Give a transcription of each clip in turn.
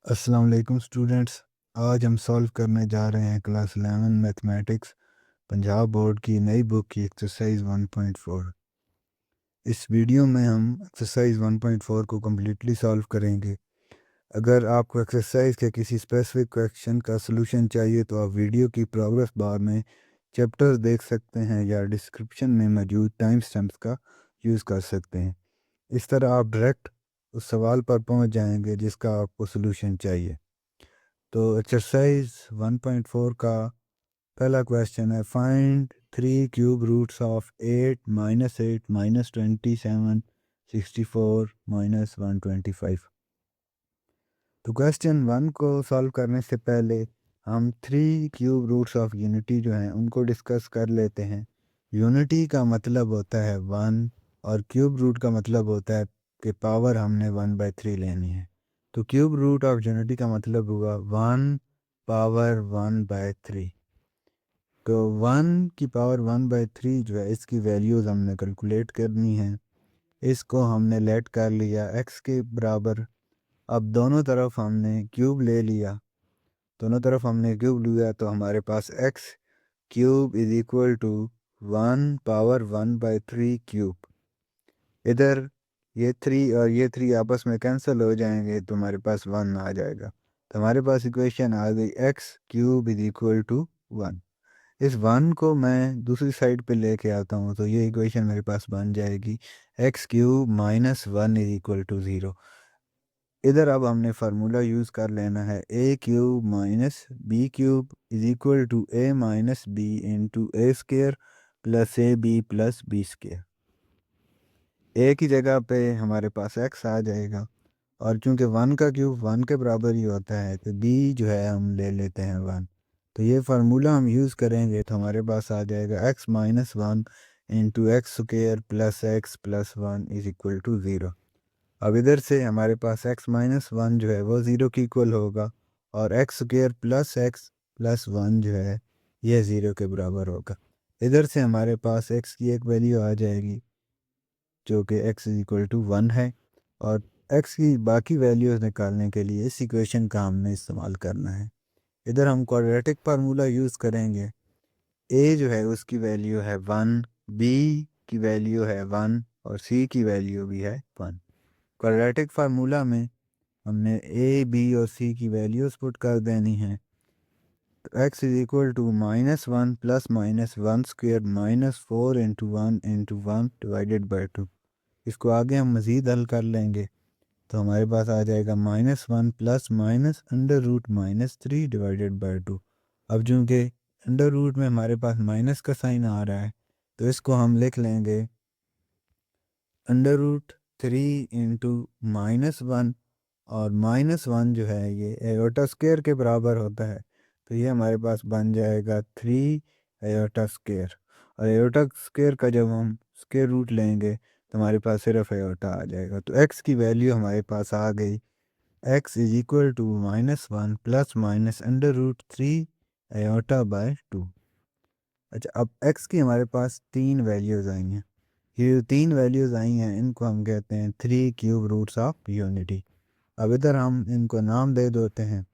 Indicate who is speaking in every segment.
Speaker 1: अस्सलाम वालेकुम स्टूडेंट्स। आज हम सॉल्व करने जा रहे हैं क्लास 11 मैथमेटिक्स पंजाब बोर्ड की नई बुक की एक्सरसाइज 1.4। इस वीडियो में हम एक्सरसाइज 1.4 को कम्प्लीटली सॉल्व करेंगे। अगर आपको एक्सरसाइज के किसी स्पेसिफिक क्वेश्चन का सलूशन चाहिए तो आप वीडियो की प्रोग्रेस बार में चैप्टर्स देख सकते हैं या डिस्क्रिप्शन में मौजूद टाइम स्टैम्प्स का यूज़ कर सकते हैं। इस तरह आप डायरेक्ट उस सवाल पर पहुंच जाएंगे जिसका आपको सलूशन चाहिए। तो एक्सरसाइज 1.4 का पहला क्वेश्चन है, फाइंड 3³ ऑफ 8 - 8 - 27 64 - 125। तो क्वेश्चन 1 को सॉल्व करने से पहले हम 3³ ऑफ यूनिटी जो हैं उनको डिस्कस कर लेते हैं। यूनिटी का मतलब होता है 1 और क्यूब रूट का मतलब होता है कि पावर हमने 1/3 लेनी है। तो क्यूब रूट ऑफ यूनिटी का मतलब हुआ 1 पावर 1/3। तो 1 की पावर 1/3 जो है इसकी वैल्यूज़ हमने कैलकुलेट करनी है। इसको हमने लेट कर लिया x के बराबर। अब दोनों तरफ हमने क्यूब ले लिया, दोनों तरफ हमने क्यूब लिया तो हमारे पास x³ is equal to 1 power 1/3 cube. इधर ये 3 और ये 3 आपस में कैंसिल हो जाएंगे तो हमारे पास 1 आ जाएगा। तो हमारे पास इक्वेशन आ गई x³ इज इक्वल टू 1। इस 1 को मैं दूसरी साइड पे लेके आता हूँ तो ये इक्वेशन मेरे पास बन जाएगी x³ - 1 इज इक्वल टू 0। इधर अब हमने फार्मूला यूज़ कर लेना है a³ - b³ is equal to a - b into a square plus ab plus b square. a की जगह पे हमारे पास x आ जाएगा और चूंकि 1 का क्यूब 1 के बराबर ही होता है तो b जो है हम ले लेते हैं 1। तो ये फार्मूला हम यूज़ करेंगे तो हमारे पास आ जाएगा x - 1 into x square plus x plus 1 is equal to 0। अब इधर से हमारे पास x - 1 जो है वो 0 की इक्वल होगा और x square plus x plus 1 जो है ये 0 के बराबर होगा। इधर से हमारे पास x की एक वैल्यू आ जाएगी जो कि x इज इक्वल टू 1 है और x की बाकी वैल्यूज़ निकालने के लिए इस इक्वेशन का हमने इस्तेमाल करना है। इधर हम क्वाड्रेटिक फार्मूला यूज़ करेंगे। a जो है उसकी वैल्यू है 1, b की वैल्यू है 1 और c की वैल्यू भी है 1। क्वाड्रेटिक फार्मूला में हमने a, b और c की वैल्यूज़ पुट कर देनी है। तो x is equal to -1 plus -1 square -4 into 1 into 1 divided by 2। इसको आगे हम मज़ीद हल कर लेंगे तो हमारे पास आ जाएगा -1 plus minus under root -3 divided by 2। अब चूँकि अंडर रूट में हमारे पास माइनस का साइन आ रहा है तो इसको हम लिख लेंगे √3 इंटू -1 और -1 जो है ये एयोटा स्क्वायर के बराबर होता है तो ये हमारे पास बन जाएगा 3 एयोटा स्क्वायर। और एयोटा स्क्वायर का जब हम स्क्वायर रूट लेंगे तो हमारे पास सिर्फ एयोटा आ जाएगा। तो x की वैल्यू हमारे पास आ गई x is equal to -1 plus minus √3 iota by 2। अच्छा, अब x की हमारे पास 3 वैल्यूज़ आई हैं। ये 3 वैल्यूज़ आई हैं इनको हम कहते हैं 3³ ऑफ यूनिटी। अब इधर हम इनको नाम दे देते हैं।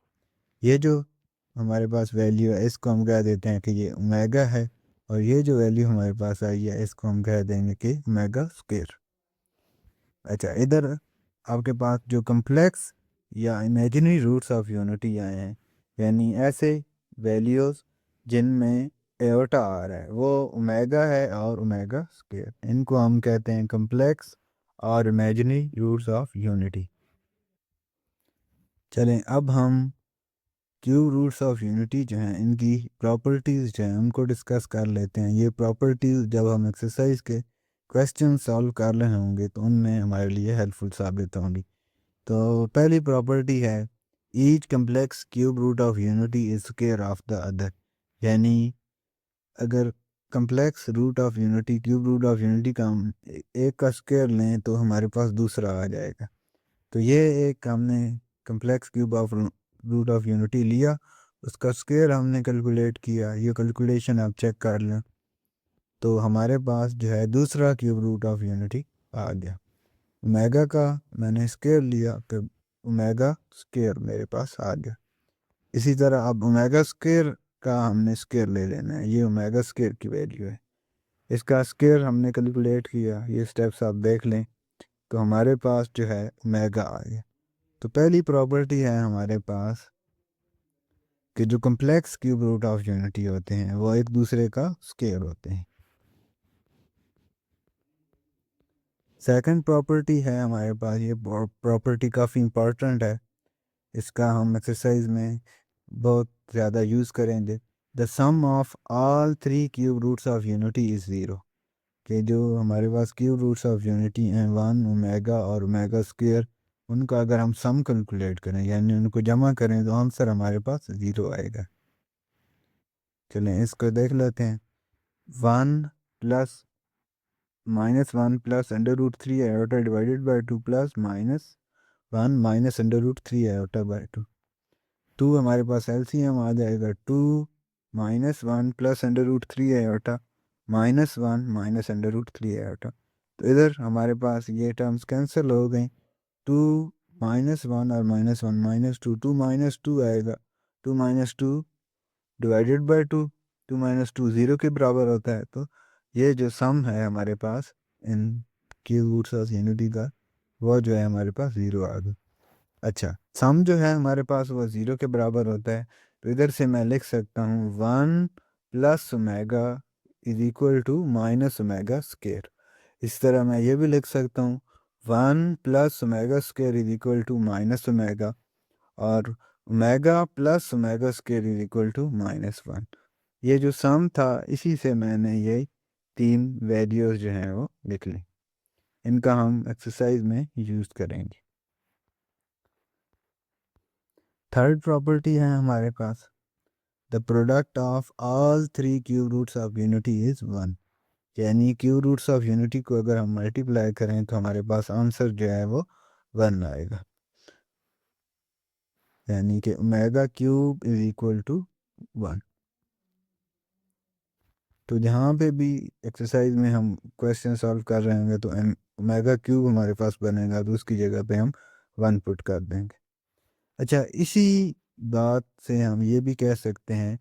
Speaker 1: ये जो हमारे पास वैल्यू है इसको हम कह देते हैं कि ये ओमेगा है और ये जो वैल्यू हमारे पास आई है इसको हम कह देंगे कि ओमेगा स्क्वायर। अच्छा, इधर आपके पास जो कम्प्लेक्स या इमेजिनरी रूट्स ऑफ यूनिटी आए हैं यानी ऐसे वैल्यूज़ जिनमें एयोटा आ रहा है वो ओमेगा है और ओमेगा स्क्वायर, इनको हम कहते हैं कम्प्लेक्स और इमेजिनरी रूट्स ऑफ यूनिटी। चलें अब हम क्यूब रूट्स ऑफ यूनिटी जो हैं इनकी प्रॉपर्टीज़ जो हैं उनको डिस्कस कर लेते हैं। ये प्रॉपर्टीज़ जब हम एक्सरसाइज के क्वेश्चन सॉल्व कर रहे होंगे तो उनमें हमारे लिए हेल्पफुल साबित होंगी। तो पहली प्रॉपर्टी है each complex cube root of unity is square of the other. यानी अगर complex root of unity cube root of unity का हम एक का स्क्वायर लें तो हमारे पास दूसरा आ जाएगा। तो ये एक हमने complex cube of root of unity लिया, उसका स्क्वायर हमने कैलकुलेट किया, ये कैलकुलेशन आप चेक कर लें तो हमारे पास जो है दूसरा क्यूब रूट ऑफ यूनिटी आ गया। ओमेगा का मैंने स्क्वायर लिया, फिर ओमेगा स्क्वायर मेरे पास आ गया। इसी तरह अब ओमेगा स्क्वायर का हमने स्क्वायर ले लेना है, ये ओमेगा स्क्वायर की वैल्यू है, इसका स्क्वायर हमने कैलकुलेट किया, ये स्टेप्स आप देख लें तो हमारे पास जो है ओमेगा आ गया। तो पहली प्रॉपर्टी है हमारे पास कि जो complex cube root of unity होते हैं वो एक दूसरे का स्क्वायर होते हैं। सेकंड प्रॉपर्टी है हमारे पास, ये प्रॉपर्टी काफ़ी इम्पोर्टेंट है, इसका हम एक्सरसाइज में बहुत ज़्यादा यूज़ करेंगे। The sum of all three cube roots of unity is zero, कि जो हमारे पास क्यूब रूट्स ऑफ यूनिटी हैं 1 ओमेगा और ओमेगा स्क्वायर, उनका अगर हम सम कैलकुलेट करें यानी उनको जमा करें तो आंसर हमारे पास 0 आएगा। चलें इसको देख लेते हैं। 1 plus -1 plus under root 3 iota divided by 2 plus -1 minus under root 3 iota by 2। 2 हमारे पास एलसीएम आ जाएगा, 2 -1 plus under root 3 iota -1 minus under root 3 iota. तो इधर हमारे पास ये टर्म्स कैंसिल हो गई, 2 -1 और -1 -2, 2 -2 आएगा, 2 -2 डिवाइडेड बाई 2, 2 -2 0 के बराबर होता है। तो ये जो सम है हमारे पास इन क्यूब रूट्स ऑफ यूनिटी का, वो जो है हमारे पास 0 आ गया। अच्छा, सम जो है हमारे पास वो 0 के बराबर होता है, तो इधर से मैं लिख सकता हूँ 1 plus omega is equal to minus omega square. इस तरह मैं ये भी लिख सकता हूँ 1 plus omega square is equal to minus omega, और omega plus omega square is equal to -1। ये जो सम था इसी से मैंने ये तीन वैल्यूज जो हैं वो लिख ली, इनका हम एक्सरसाइज में यूज़ करेंगे। थर्ड प्रॉपर्टी है हमारे पास, the product of all three cube roots of unity is 1, यानी क्यूब रूट्स ऑफ यूनिटी को अगर हम मल्टीप्लाई करें तो हमारे पास आंसर जो है वो 1 आएगा, यानी कि omega cube is equal to 1। तो जहाँ पे भी एक्सरसाइज में हम क्वेश्चन सॉल्व कर रहे होंगे तो ओमेगा क्यूब हमारे पास बनेगा, तो उसकी जगह पे हम 1 पुट कर देंगे। अच्छा, इसी बात से हम ये भी कह सकते हैं,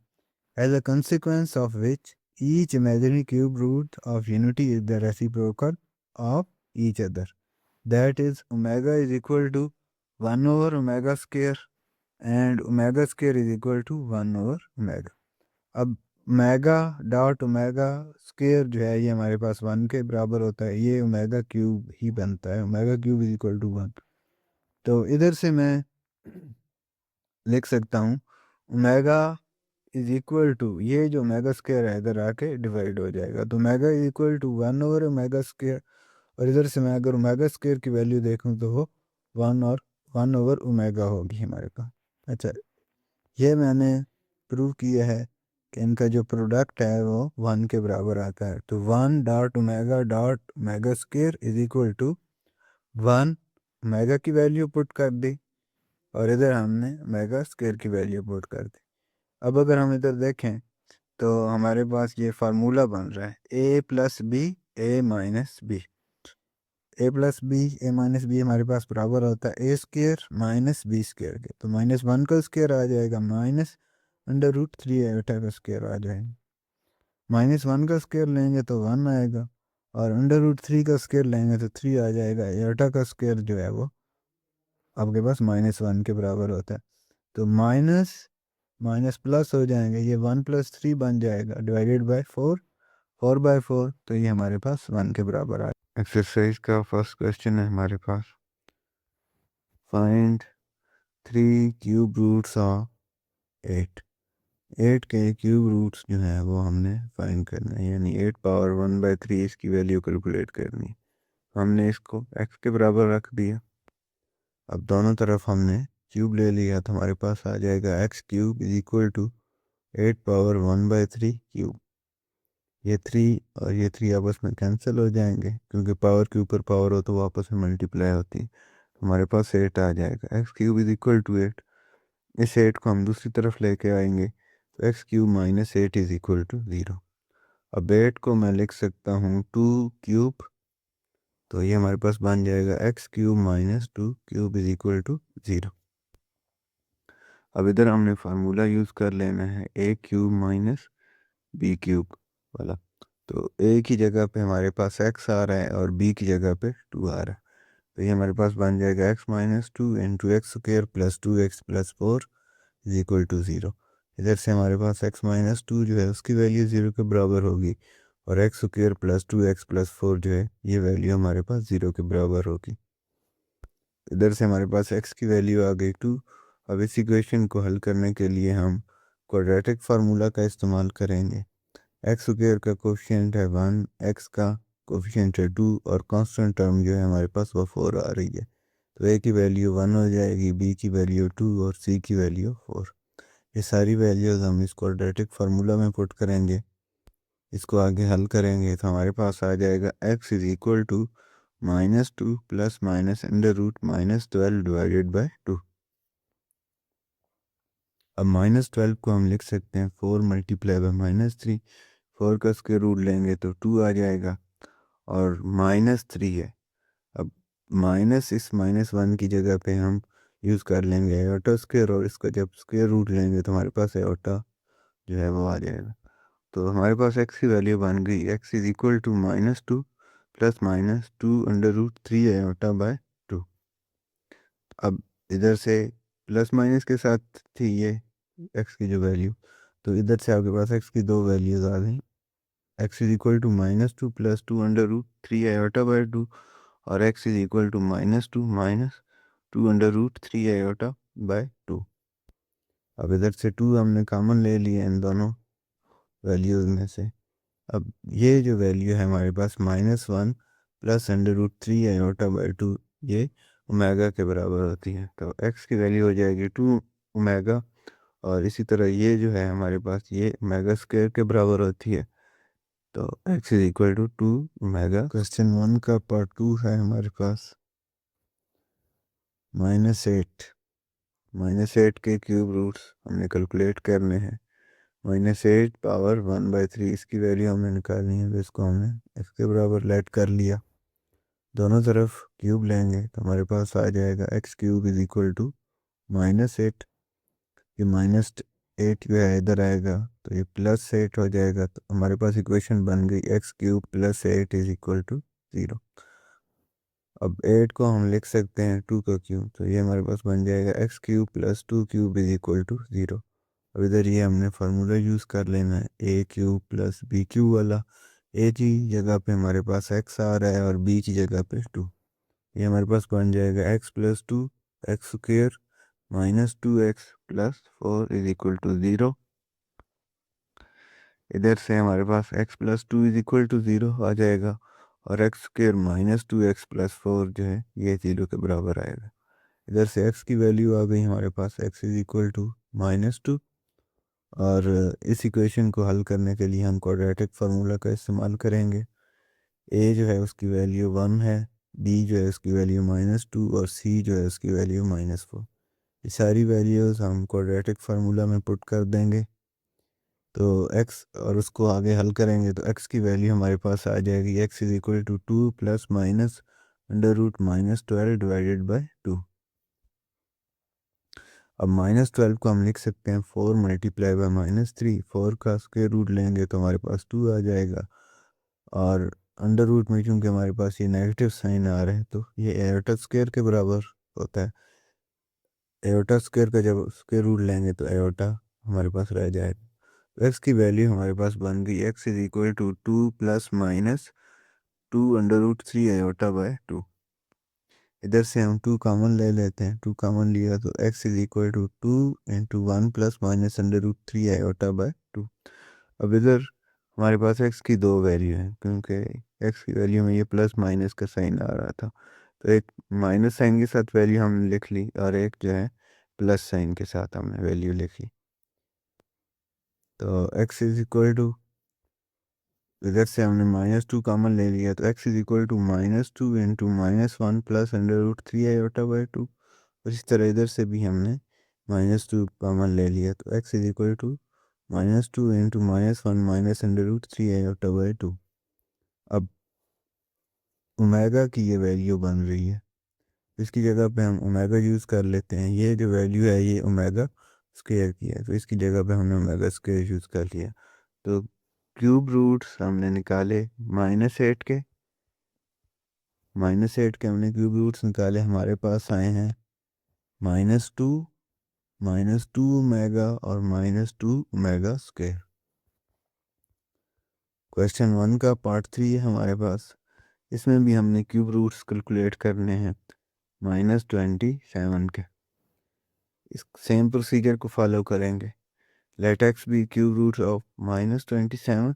Speaker 1: as a consequence of which each imaginary cube root of unity is the reciprocal of each other, that is omega is equal to 1 over omega square and omega square is equal to 1 over omega। अब omega dot omega square जो है ये हमारे पास 1 के बराबर होता है, ये ओमेगा क्यूब ही बनता है, omega cube is equal to 1। तो इधर से मैं लिख सकता हूँ ओमेगा इज इक्वल टू, ये जो ओमेगा स्क्वायर है इधर आके डिवाइड हो जाएगा, तो omega is equal to 1 over omega square, और इधर से मैं अगर ओमेगा स्क्वायर की वैल्यू देखूँ तो वो 1 ओवर ओमेगा होगी हमारे पास। अच्छा, ये मैंने प्रूव किया है कि इनका जो प्रोडक्ट है वो 1 के बराबर आता है, तो 1 dot omega square is equal to 1 omega की वैल्यू पुट कर दी, और इधर हमने ओमेगा स्क्वायर की वैल्यू पुट कर दी। अब अगर हम इधर देखें तो हमारे पास ये फार्मूला बन रहा है a plus b a minus b, a plus b a minus b हमारे पास बराबर होता है a square minus b square के, तो -1 का स्क्वायर आ जाएगा माइनस अंडर रूट 3 आयोटा का स्क्वायर आ जाएगा, -1 का स्क्वायर लेंगे तो 1 आएगा, और अंडर रूट 3 का स्क्वायर लेंगे तो 3 आ जाएगा। आयोटा का स्क्वायर जो है वो आपके पास -1 के बराबर होता है, तो माइनस माइनस प्लस हो जाएंगे, ये 1 + 3 बन जाएगा डिवाइडेड बाय 4, 4/4, तो ये हमारे पास 1 के बराबर आए। एक्सरसाइज का फर्स्ट क्वेश्चन है हमारे पास, फाइंड 3 क्यूब रूट्स ऑफ 8। 8 के क्यूब रूट्स जो हैं वो हमने फाइंड करना है, यानी 8 पावर 1/3 इसकी वैल्यू कैलकुलेट करनी है। हमने इसको x के बराबर रख दिया, अब दोनों तरफ हमने क्यूब ले लिया, तो हमारे पास आ जाएगा x cube is equal to 8 power 1/3 cube. ये 3 और ये 3 आपस में कैंसिल हो जाएंगे, क्योंकि पावर के ऊपर पावर हो तो वो आपस में मल्टीप्लाई होती है, तो हमारे पास 8 आ जाएगा। x cube is equal to 8, इस 8 को हम दूसरी तरफ लेके आएंगे, तो x cube minus 8 is equal to 0। अब 8 को मैं लिख सकता हूँ 2 क्यूब, तो ये हमारे पास बन जाएगा x cube minus 2 cube is equal to 0। अब इधर हमने फार्मूला यूज़ कर लेना है a cube minus b cube वाला। तो ए की जगह पे हमारे पास एक्स आ रहा है और बी की जगह पे 2 आ रहा है। तो ये हमारे पास बन जाएगा x minus 2 into x square plus 2x plus 4 is equal to 0। इधर से हमारे पास x माइनस 2 जो है उसकी वैल्यू 0 के बराबर होगी और x square plus 2x plus 4 जो है ये वैल्यू हमारे पास 0 के बराबर होगी। इधर से हमारे पास x की वैल्यू आ गई 2। अब इस इक्वेशन को हल करने के लिए हम क्वाड्रेटिक फार्मूला का इस्तेमाल करेंगे। एक्स स्क्र का कोफिशिएंट है 1, x का कोफिशिएंट है 2 और कांस्टेंट टर्म जो है हमारे पास वो 4 आ रही है। तो a की वैल्यू 1 हो जाएगी, b की वैल्यू 2 और c की वैल्यू 4। ये सारी वैल्यूज़ हम इस क्वाड्रेटिक फार्मूला में पुट करेंगे। इसको आगे हल करेंगे तो हमारे पास आ जाएगा x is equal to -2 plus minus under root -12 divided by 2। अब -12 को हम लिख सकते हैं 4 मल्टीप्लाई बाय -3। 4 का स्क्वायर रूट लेंगे तो 2 आ जाएगा और -3 है। अब माइनस इस -1 की जगह पे हम यूज़ कर लेंगे एयोटा स्क्वायर और इसका जब स्क्वायर रूट लेंगे तो हमारे पास एयोटा जो है वो आ जाएगा। तो हमारे पास x की वैल्यू बन गई x is equal to -2 plus -2 under root 3 iota by 2। अब इधर से प्लस माइनस के साथ थी ये x की जो वैल्यू, तो इधर से आपके पास x की दो वैल्यूज़ आ गई। x is equal to -2 plus 2 under root 3 iota by 2 और x is equal to -2 minus 2 under root 3 iota by 2। अब इधर से 2 हमने कॉमन ले लिया इन दोनों वैल्यूज़ में से। अब ये जो वैल्यू है हमारे पास -1 plus under root 3 iota by 2 ये ओमेगा के बराबर होती है। तो x की वैल्यू हो जाएगी 2 ओमेगा और इसी तरह ये जो है हमारे पास ये ओमेगा स्क्वायर के बराबर होती है। तो x is equal to 2 omega. Question 1 का पार्ट 2 है हमारे पास -8। -8 के क्यूब रूट्स हमने कैलकुलेट करने हैं। -8 पावर 1/3 इसकी वैल्यू हमने निकालनी है। तो इसको हमने इसके बराबर लेट कर लिया। दोनों तरफ क्यूब लेंगे तो हमारे पास आ जाएगा x cube is equal to -8। ये -8 जो है इधर आएगा तो ये +8 हो जाएगा। तो हमारे पास इक्वेशन बन गई x cube plus 8 is equal to 0। अब 8 को हम लिख सकते हैं 2 का क्यूब, तो ये हमारे पास बन जाएगा x cube plus 2 cube is equal to 0। अब इधर ये हमने फार्मूला यूज़ कर लेना है a cube plus b cube वाला। ए की जगह पे हमारे पास एक्स आ रहा है और बी की जगह पे 2। ये हमारे पास बन जाएगा x plus 2 x square -2x plus 4 is equal to 0। इधर से हमारे पास x plus 2 is equal to 0 आ जाएगा और एक्स स्क्र -2x प्लस 4 जो है ये 0 के बराबर आएगा। इधर से x की वैल्यू आ गई हमारे पास x इज इक्वल टू -2 और इस इक्वेशन को हल करने के लिए हम क्वाड्रेटिक फार्मूला का इस्तेमाल करेंगे। a जो है उसकी वैल्यू 1 है, b जो है उसकी वैल्यू -2 और c जो है उसकी वैल्यू -4। ये सारी वैल्यूज़ हम क्वाड्रेटिक फार्मूला में पुट कर देंगे तो x और उसको आगे हल करेंगे तो x की वैल्यू हमारे पास आ जाएगी x is equal to 2 plus minus under root -12 divided by 2। अब -12 को हम लिख सकते हैं 4 मल्टीप्लाई बाय -3। 4 का स्क्वायर रूट लेंगे तो हमारे पास 2 आ जाएगा और अंडर रूट में चूँकि हमारे पास ये नेगेटिव साइन आ रहे हैं तो ये एयोटा स्क्वायर के बराबर होता है। एयोटा स्क्वायर का जब स्क्वायर रूट लेंगे तो एयोटा हमारे पास रह जाएगा। तो x की वैल्यू हमारे पास बन गई x is equal to 2 plus -2 under root 3 iota by 2। इधर से हम 2 कॉमन ले लेते हैं। 2 कॉमन लिया तो x is equal to 2 into 1 plus minus under root 3 iota by 2। अब इधर हमारे पास x की दो वैल्यू हैं क्योंकि x की वैल्यू में ये प्लस माइनस का साइन आ रहा था तो एक माइनस साइन के साथ वैल्यू हमने लिख ली और एक जो है प्लस साइन के साथ हमने वैल्यू लिखी। तो x इज इक्वल टू इधर से हमने -2 कॉमन ले लिया तो x is equal to -2 into -1 plus under root 3 iota by 2। और इस तरह इधर से भी हमने -2 कॉमन ले लिया तो x is equal to -2 into -1 minus under root 3 iota by 2। अब ओमेगा की ये वैल्यू बन रही है, इसकी जगह पे हम ओमेगा यूज़ कर लेते हैं। ये जो वैल्यू है ये ओमेगा स्क्वायर की है, तो इसकी जगह पे हमने ओमेगा स्क्वायर यूज़ कर लिया। तो क्यूब रूट्स हमने निकाले -8 के, -8 के हमने क्यूब रूट्स निकाले, हमारे पास आए हैं -2, -2 ओमेगा और -2 ओमेगा स्क्वायर। क्वेश्चन 1 का पार्ट 3 है हमारे पास, इसमें भी हमने क्यूब रूट्स कैलकुलेट करने हैं -27 के। इस सेम प्रोसीजर को फॉलो करेंगे। Let x be cube root of -27,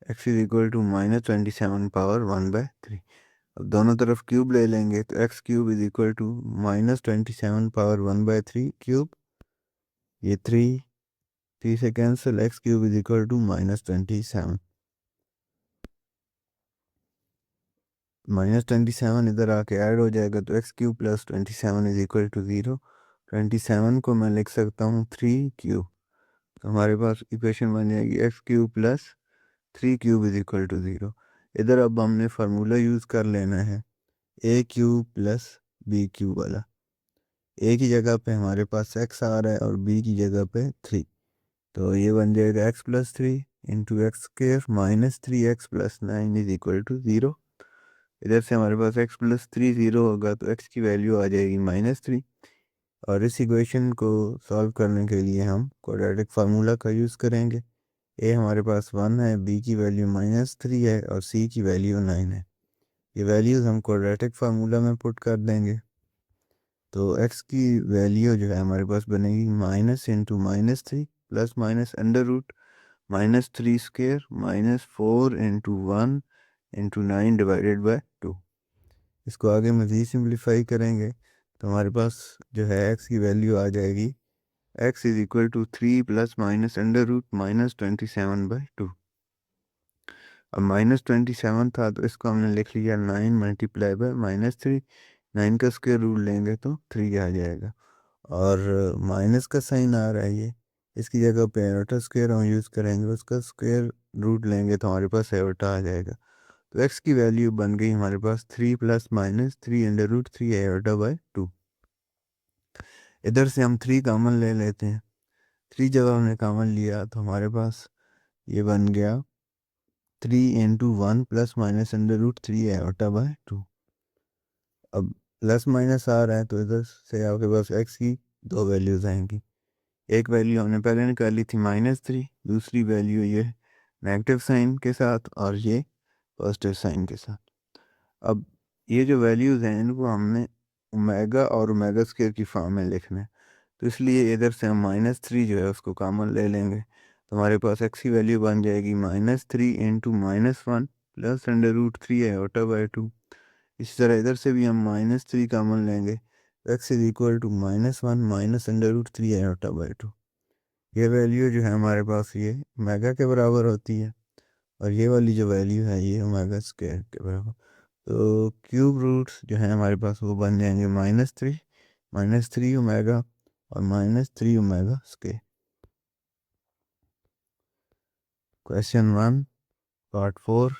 Speaker 1: x is equal to -27 power 1/3। अब दोनों तरफ क्यूब ले लेंगे तो x cube is equal to -27 power 1/3 cube, ये 3 से cancel, x cube is equal to -27, -27 इधर आके ऐड हो जाएगा तो x cube plus 27 is equal to 0। 27 को मैं लिख सकता हूँ 3 क्यूब, तो हमारे पास इक्वेशन बन जाएगी x cube plus 3 cube is equal to 0। इधर अब हमने फार्मूला यूज़ कर लेना है a cube plus b cube वाला। a की जगह पे हमारे पास x आ रहा है और b की जगह पे 3, तो ये बन जाएगा x plus 3 into x square minus 3x plus 9 is equal to 0। इधर से हमारे पास x प्लस 3 0 होगा तो x की वैल्यू आ जाएगी -3। और इस इक्वेशन को सॉल्व करने के लिए हम क्वाड्रेटिक फार्मूला का यूज़ करेंगे। a हमारे पास 1 है, b की वैल्यू -3 है और c की वैल्यू 9 है। ये वैल्यूज़ हम क्वाड्रेटिक फार्मूला में पुट कर देंगे, तो x की वैल्यू जो है हमारे पास बनेगी minus into -3 plus minus under root -3 square -4 into 1 into 9 divided by 2। इसको आगे मज़ीद सिंप्लीफाई करेंगे तो हमारे पास जो है x की वैल्यू आ जाएगी x is equal to 3 plus minus under root -27/2। अब -27 था तो इसको हमने लिख लिया 9 मल्टीप्लाई बाय -3, 9 का स्क्वायर रूट लेंगे तो 3 आ जाएगा, और माइनस का साइन आ रहा है ये, इसकी जगह पे एयोटा स्क्वायर हम यूज़ करेंगे, उसका स्क्वायर रूट लेंगे तो हमारे पास एयोटा आ जाएगा। तो x की वैल्यू बन गई हमारे पास 3 plus -3 under root 3 iota by 2। इधर से हम 3 कॉमन ले लेते हैं, 3 जब हमने कॉमन लिया तो हमारे पास ये बन गया 3 into 1 plus minus under root 3 iota by 2। अब प्लस माइनस आ रहा है तो इधर से आपके पास x की दो वैल्यूज़ आएंगी। एक वैल्यू हमने पहले निकाली थी -3, दूसरी वैल्यू ये नेगेटिव साइन के साथ और ये पॉजिटिव साइन के साथ। अब ये जो वैल्यूज़ हैं इनको हमने ओमेगा और ओमेगा स्क्वायर की फॉर्म में लिखना है, तो इसलिए इधर से हम -3 जो है उसको कॉमन ले लेंगे, तो हमारे पास x की वैल्यू बन जाएगी -3 into -1 plus under root 3 iota by 2। इसी तरह इधर से भी हम -3 कॉमन लेंगे, x is equal to -1 minus under root 3 iota by 2। ये वैल्यू जो है हमारे पास ये ओमेगा के बराबर होती है, और ये वाली जो वैल्यू है ये ओमेगा स्क्वायर के बराबर। तो क्यूब रूट्स जो है हमारे पास वो बन जाएंगे -3 ओमेगा और -3 ओमेगा स्क्वायर। क्वेश्चन 1 पार्ट 4,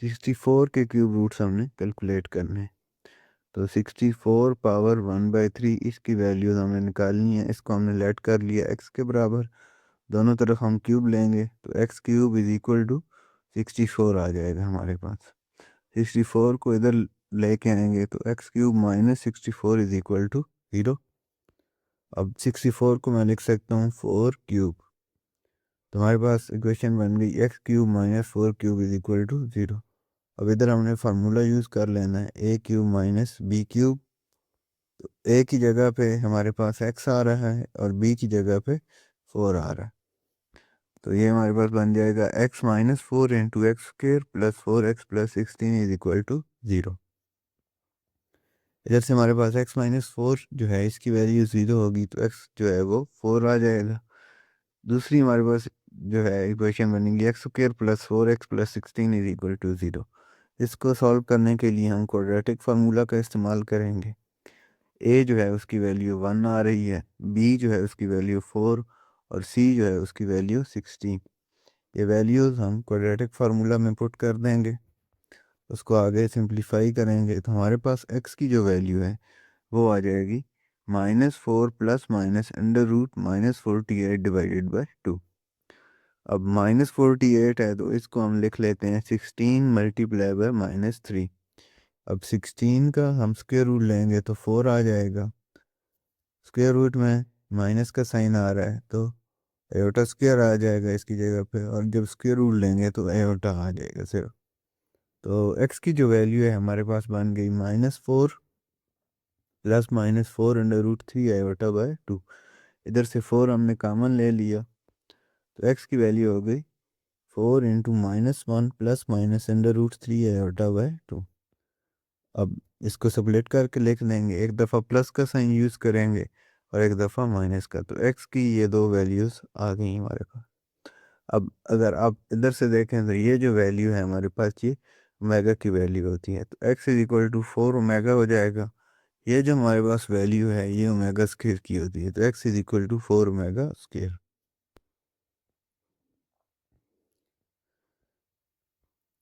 Speaker 1: 64 के क्यूब रूट्स हमने कैलकुलेट करने हैं। तो 64 पावर 1/3 इसकी वैल्यूज हमने निकालनी है, इसको हमने लेट कर लिया x के बराबर, दोनों तरफ हम क्यूब लेंगे तो x cube is equal to 64 आ जाएगा हमारे पास। 64 को इधर लेके आएंगे तो x cube minus 64 is equal to 0। अब 64 को मैं लिख सकता हूँ 4 क्यूब, तो हमारे पास इक्वेशन बन गई x cube minus 4 cube is equal to 0। अब इधर हमने फार्मूला यूज़ कर लेना है a cube minus b cube, तो a की जगह पे हमारे पास x आ रहा है और b की जगह पे 4 आ रहा है, तो ये हमारे पास बन जाएगा x minus 4 into x square plus 4x plus 16 is equal to 0। इधर से हमारे पास x माइनस 4 जो है इसकी वैल्यू 0 होगी तो x जो है वो 4 आ जाएगा। दूसरी हमारे पास जो है इक्वेशन बनेगी x square plus 4x plus 16 is equal to 0। इसको सॉल्व करने के लिए हम क्वाड्रेटिक फार्मूला का इस्तेमाल करेंगे। a जो है उसकी वैल्यू 1 आ रही है, b जो है उसकी वैल्यू 4 और c जो है उसकी वैल्यू 16। ये वैल्यूज़ हम क्वाड्रेटिक फार्मूला में पुट कर देंगे, उसको आगे सिंप्लीफाई करेंगे तो हमारे पास x की जो वैल्यू है वो आ जाएगी -4 plus minus under root -48 divided by 2। अब -48 है तो इसको हम लिख लेते हैं 16 मल्टीप्लाई बाय -3। अब 16 का हम स्क्वायर रूट लेंगे तो 4 आ जाएगा। स्क्वायर रूट में माइनस का साइन आ रहा है तो एयोटा स्क्वायर आ जाएगा इसकी जगह पे, और जब स्क्वायर रूट लेंगे तो एयोटा आ जाएगा सिर्फ। तो x की जो वैल्यू है हमारे पास बन गई -4 plus -4 under root 3 iota by 2। इधर से 4 हमने कॉमन ले लिया तो x की वैल्यू हो गई 4 into -1 plus minus under root 3 iota by 2। अब इसको सब्लेट करके लिख लेंगे, एक दफ़ा प्लस का साइन यूज़ करेंगे और एक दफ़ा माइनस का, तो x की ये दो वैल्यूज़ आ गई हमारे पास। अब अगर आप इधर से देखें तो ये जो वैल्यू है हमारे पास ये ओमेगा की वैल्यू होती है, तो x is equal to 4 omega हो जाएगा। ये जो हमारे पास वैल्यू है ये ओमेगा स्क्वायर की होती है, तो x is equal to 4 omega square.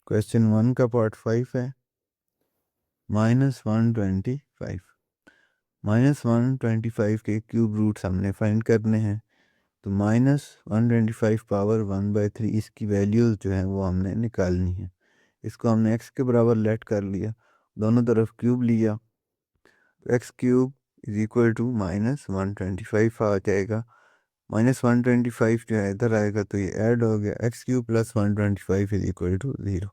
Speaker 1: Question 1 का पार्ट 5 है -125। -125 के क्यूब रूट्स हमने फाइंड करने हैं, तो -125 पावर 1/3 इसकी वैल्यूज़ जो है वो हमने निकालनी है। इसको हमने x के बराबर लेट कर लिया, दोनों तरफ क्यूब लिया, तो x cube is equal to -125 आ जाएगा। -125 जो है इधर आएगा तो ये ऐड हो गया, x cube plus 125 is equal to 0।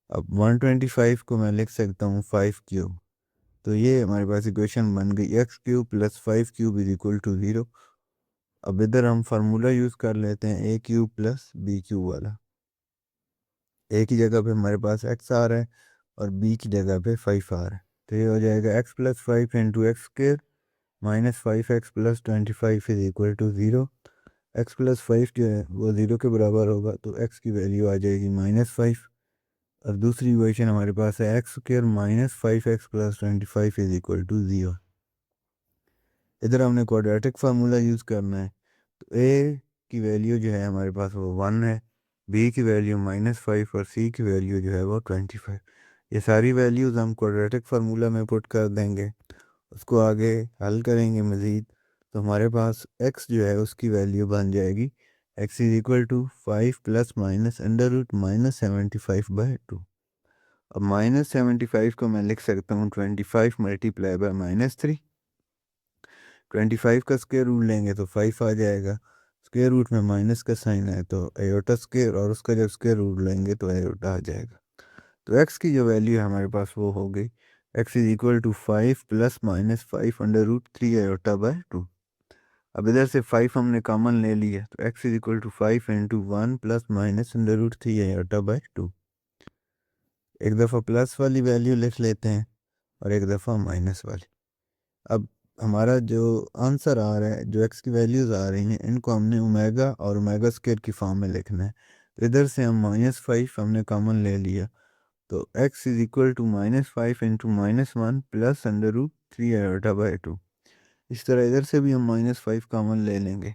Speaker 1: अब 125 को मैं लिख सकता हूँ 5 क्यूब, तो ये हमारे पास इक्वेशन बन गई x cube plus 5 cube is equal to 0। अब इधर हम फार्मूला यूज़ कर लेते हैं a cube plus b cube वाला। ए की जगह पे हमारे पास एक्स आ रहा है और बी की जगह पे 5 आ रहा है, तो ये हो जाएगा x plus 5 into x square -5x plus 25 is equal to 0। X plus 5 जो है वो 0 के बराबर होगा, तो एक्स की वैल्यू आ जाएगी -5। और दूसरी इक्वेशन हमारे पास है x square -5x plus 25 is equal to 0। इधर हमने क्वाड्रेटिक फार्मूला यूज़ करना है, तो ए की वैल्यू जो है हमारे पास वो 1 है, बी की वैल्यू -5 और सी की वैल्यू जो है वो 25। ये सारी वैल्यूज़ हम क्वाड्रेटिक फार्मूला में पुट कर देंगे, उसको आगे हल करेंगे मज़ीद, तो हमारे पास x जो है उसकी वैल्यू बन जाएगी x is equal to 5 plus minus under root -75/2। अब -75 को मैं लिख सकता हूँ 25 मल्टीप्लाई बाय -3। 25 का स्क्वायर रूट लेंगे तो 5 आ जाएगा, स्क्वायर रूट में माइनस का साइन है तो एयोटा स्क्वायर, और उसका जब स्क्वायर रूट लेंगे तो एयोटा आ जाएगा। तो x की जो वैल्यू है हमारे पास वो हो गई x is equal to 5 plus -5 under root 3 iota by 2। अब इधर से 5 हमने कॉमन ले लिया, तो x is equal to 5 into 1 plus minus under root 3 iota by 2। एक दफ़ा प्लस वाली वैल्यू लिख लेते हैं और एक दफ़ा माइनस वाली। अब हमारा जो आंसर आ रहा है, जो x की वैल्यूज़ आ रही हैं, इनको हमने ओमेगा और ओमेगा स्क्वायर की फॉर्म में लिखना है। तो इधर से हम -5 हमने कॉमन ले लिया, तो x is equal to -5 into -1 plus under root 3 iota by 2। इस तरह इधर से भी हम -5 कॉमन ले लेंगे,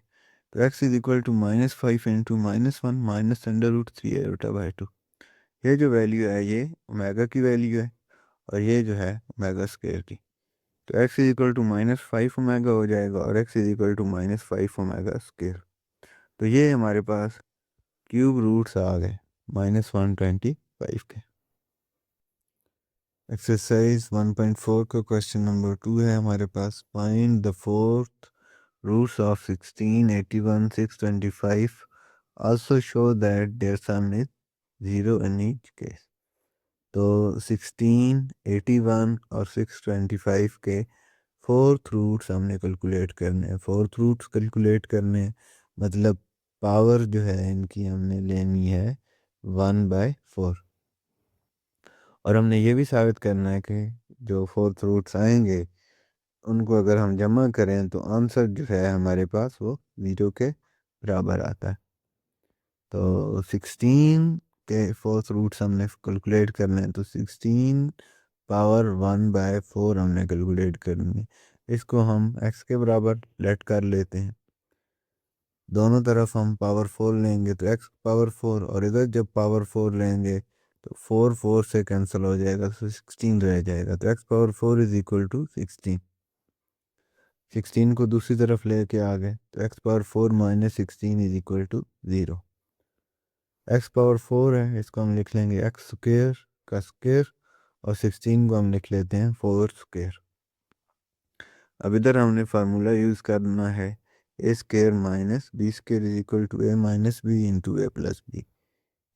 Speaker 1: तो x is equal to -5 into -1 minus under root 3 iota by 2। ये जो वैल्यू है ये ओमेगा की वैल्यू है और ये जो है ओमेगा स्क्वायर की, तो x is equal to -5 omega हो जाएगा और x is equal to -5 omega square. तो ये हमारे पास क्यूब रूट्स आ गए -125 के। एक्सरसाइज 1.4 का क्वेश्चन नंबर 2 है हमारे पास, find the fourth roots of 16, 81, 625, also show that their sum is 0 in each case. तो 16, 81 और 625 के फोर्थ रूट्स हमने कैलकुलेट करने हैं। फोर्थ रूट्स कैलकुलेट करने हैं मतलब पावर जो है इनकी हमने लेनी है 1/4, और हमने ये भी साबित करना है कि जो फोर्थ रूट्स आएंगे उनको अगर हम जमा करें तो आंसर जो है हमारे पास वो 0 के बराबर आता है। तो 16 के फोर्थ रूट्स हमने कैलकुलेट करने हैं, तो 16 पावर 1/4 हमने कैलकुलेट करनी है। इसको हम x के बराबर लेट कर लेते हैं, दोनों तरफ हम पावर 4 लेंगे तो x पावर 4, और इधर जब पावर 4 लेंगे तो 4 4 से कैंसिल हो जाएगा, तो 16 रह जाएगा। तो x power 4 is equal to 16। 16 को दूसरी तरफ लेके आ गए, तो x power 4 minus 16 is equal to 0। x power 4 है, इसको हम लिख लेंगे x स्क्वेयर का स्क्वेयर, और 16 को हम लिख लेते हैं 4 स्क्वेयर। अब इधर हमने फार्मूला यूज़ करना है a square minus b square is equal to a minus b into a plus b.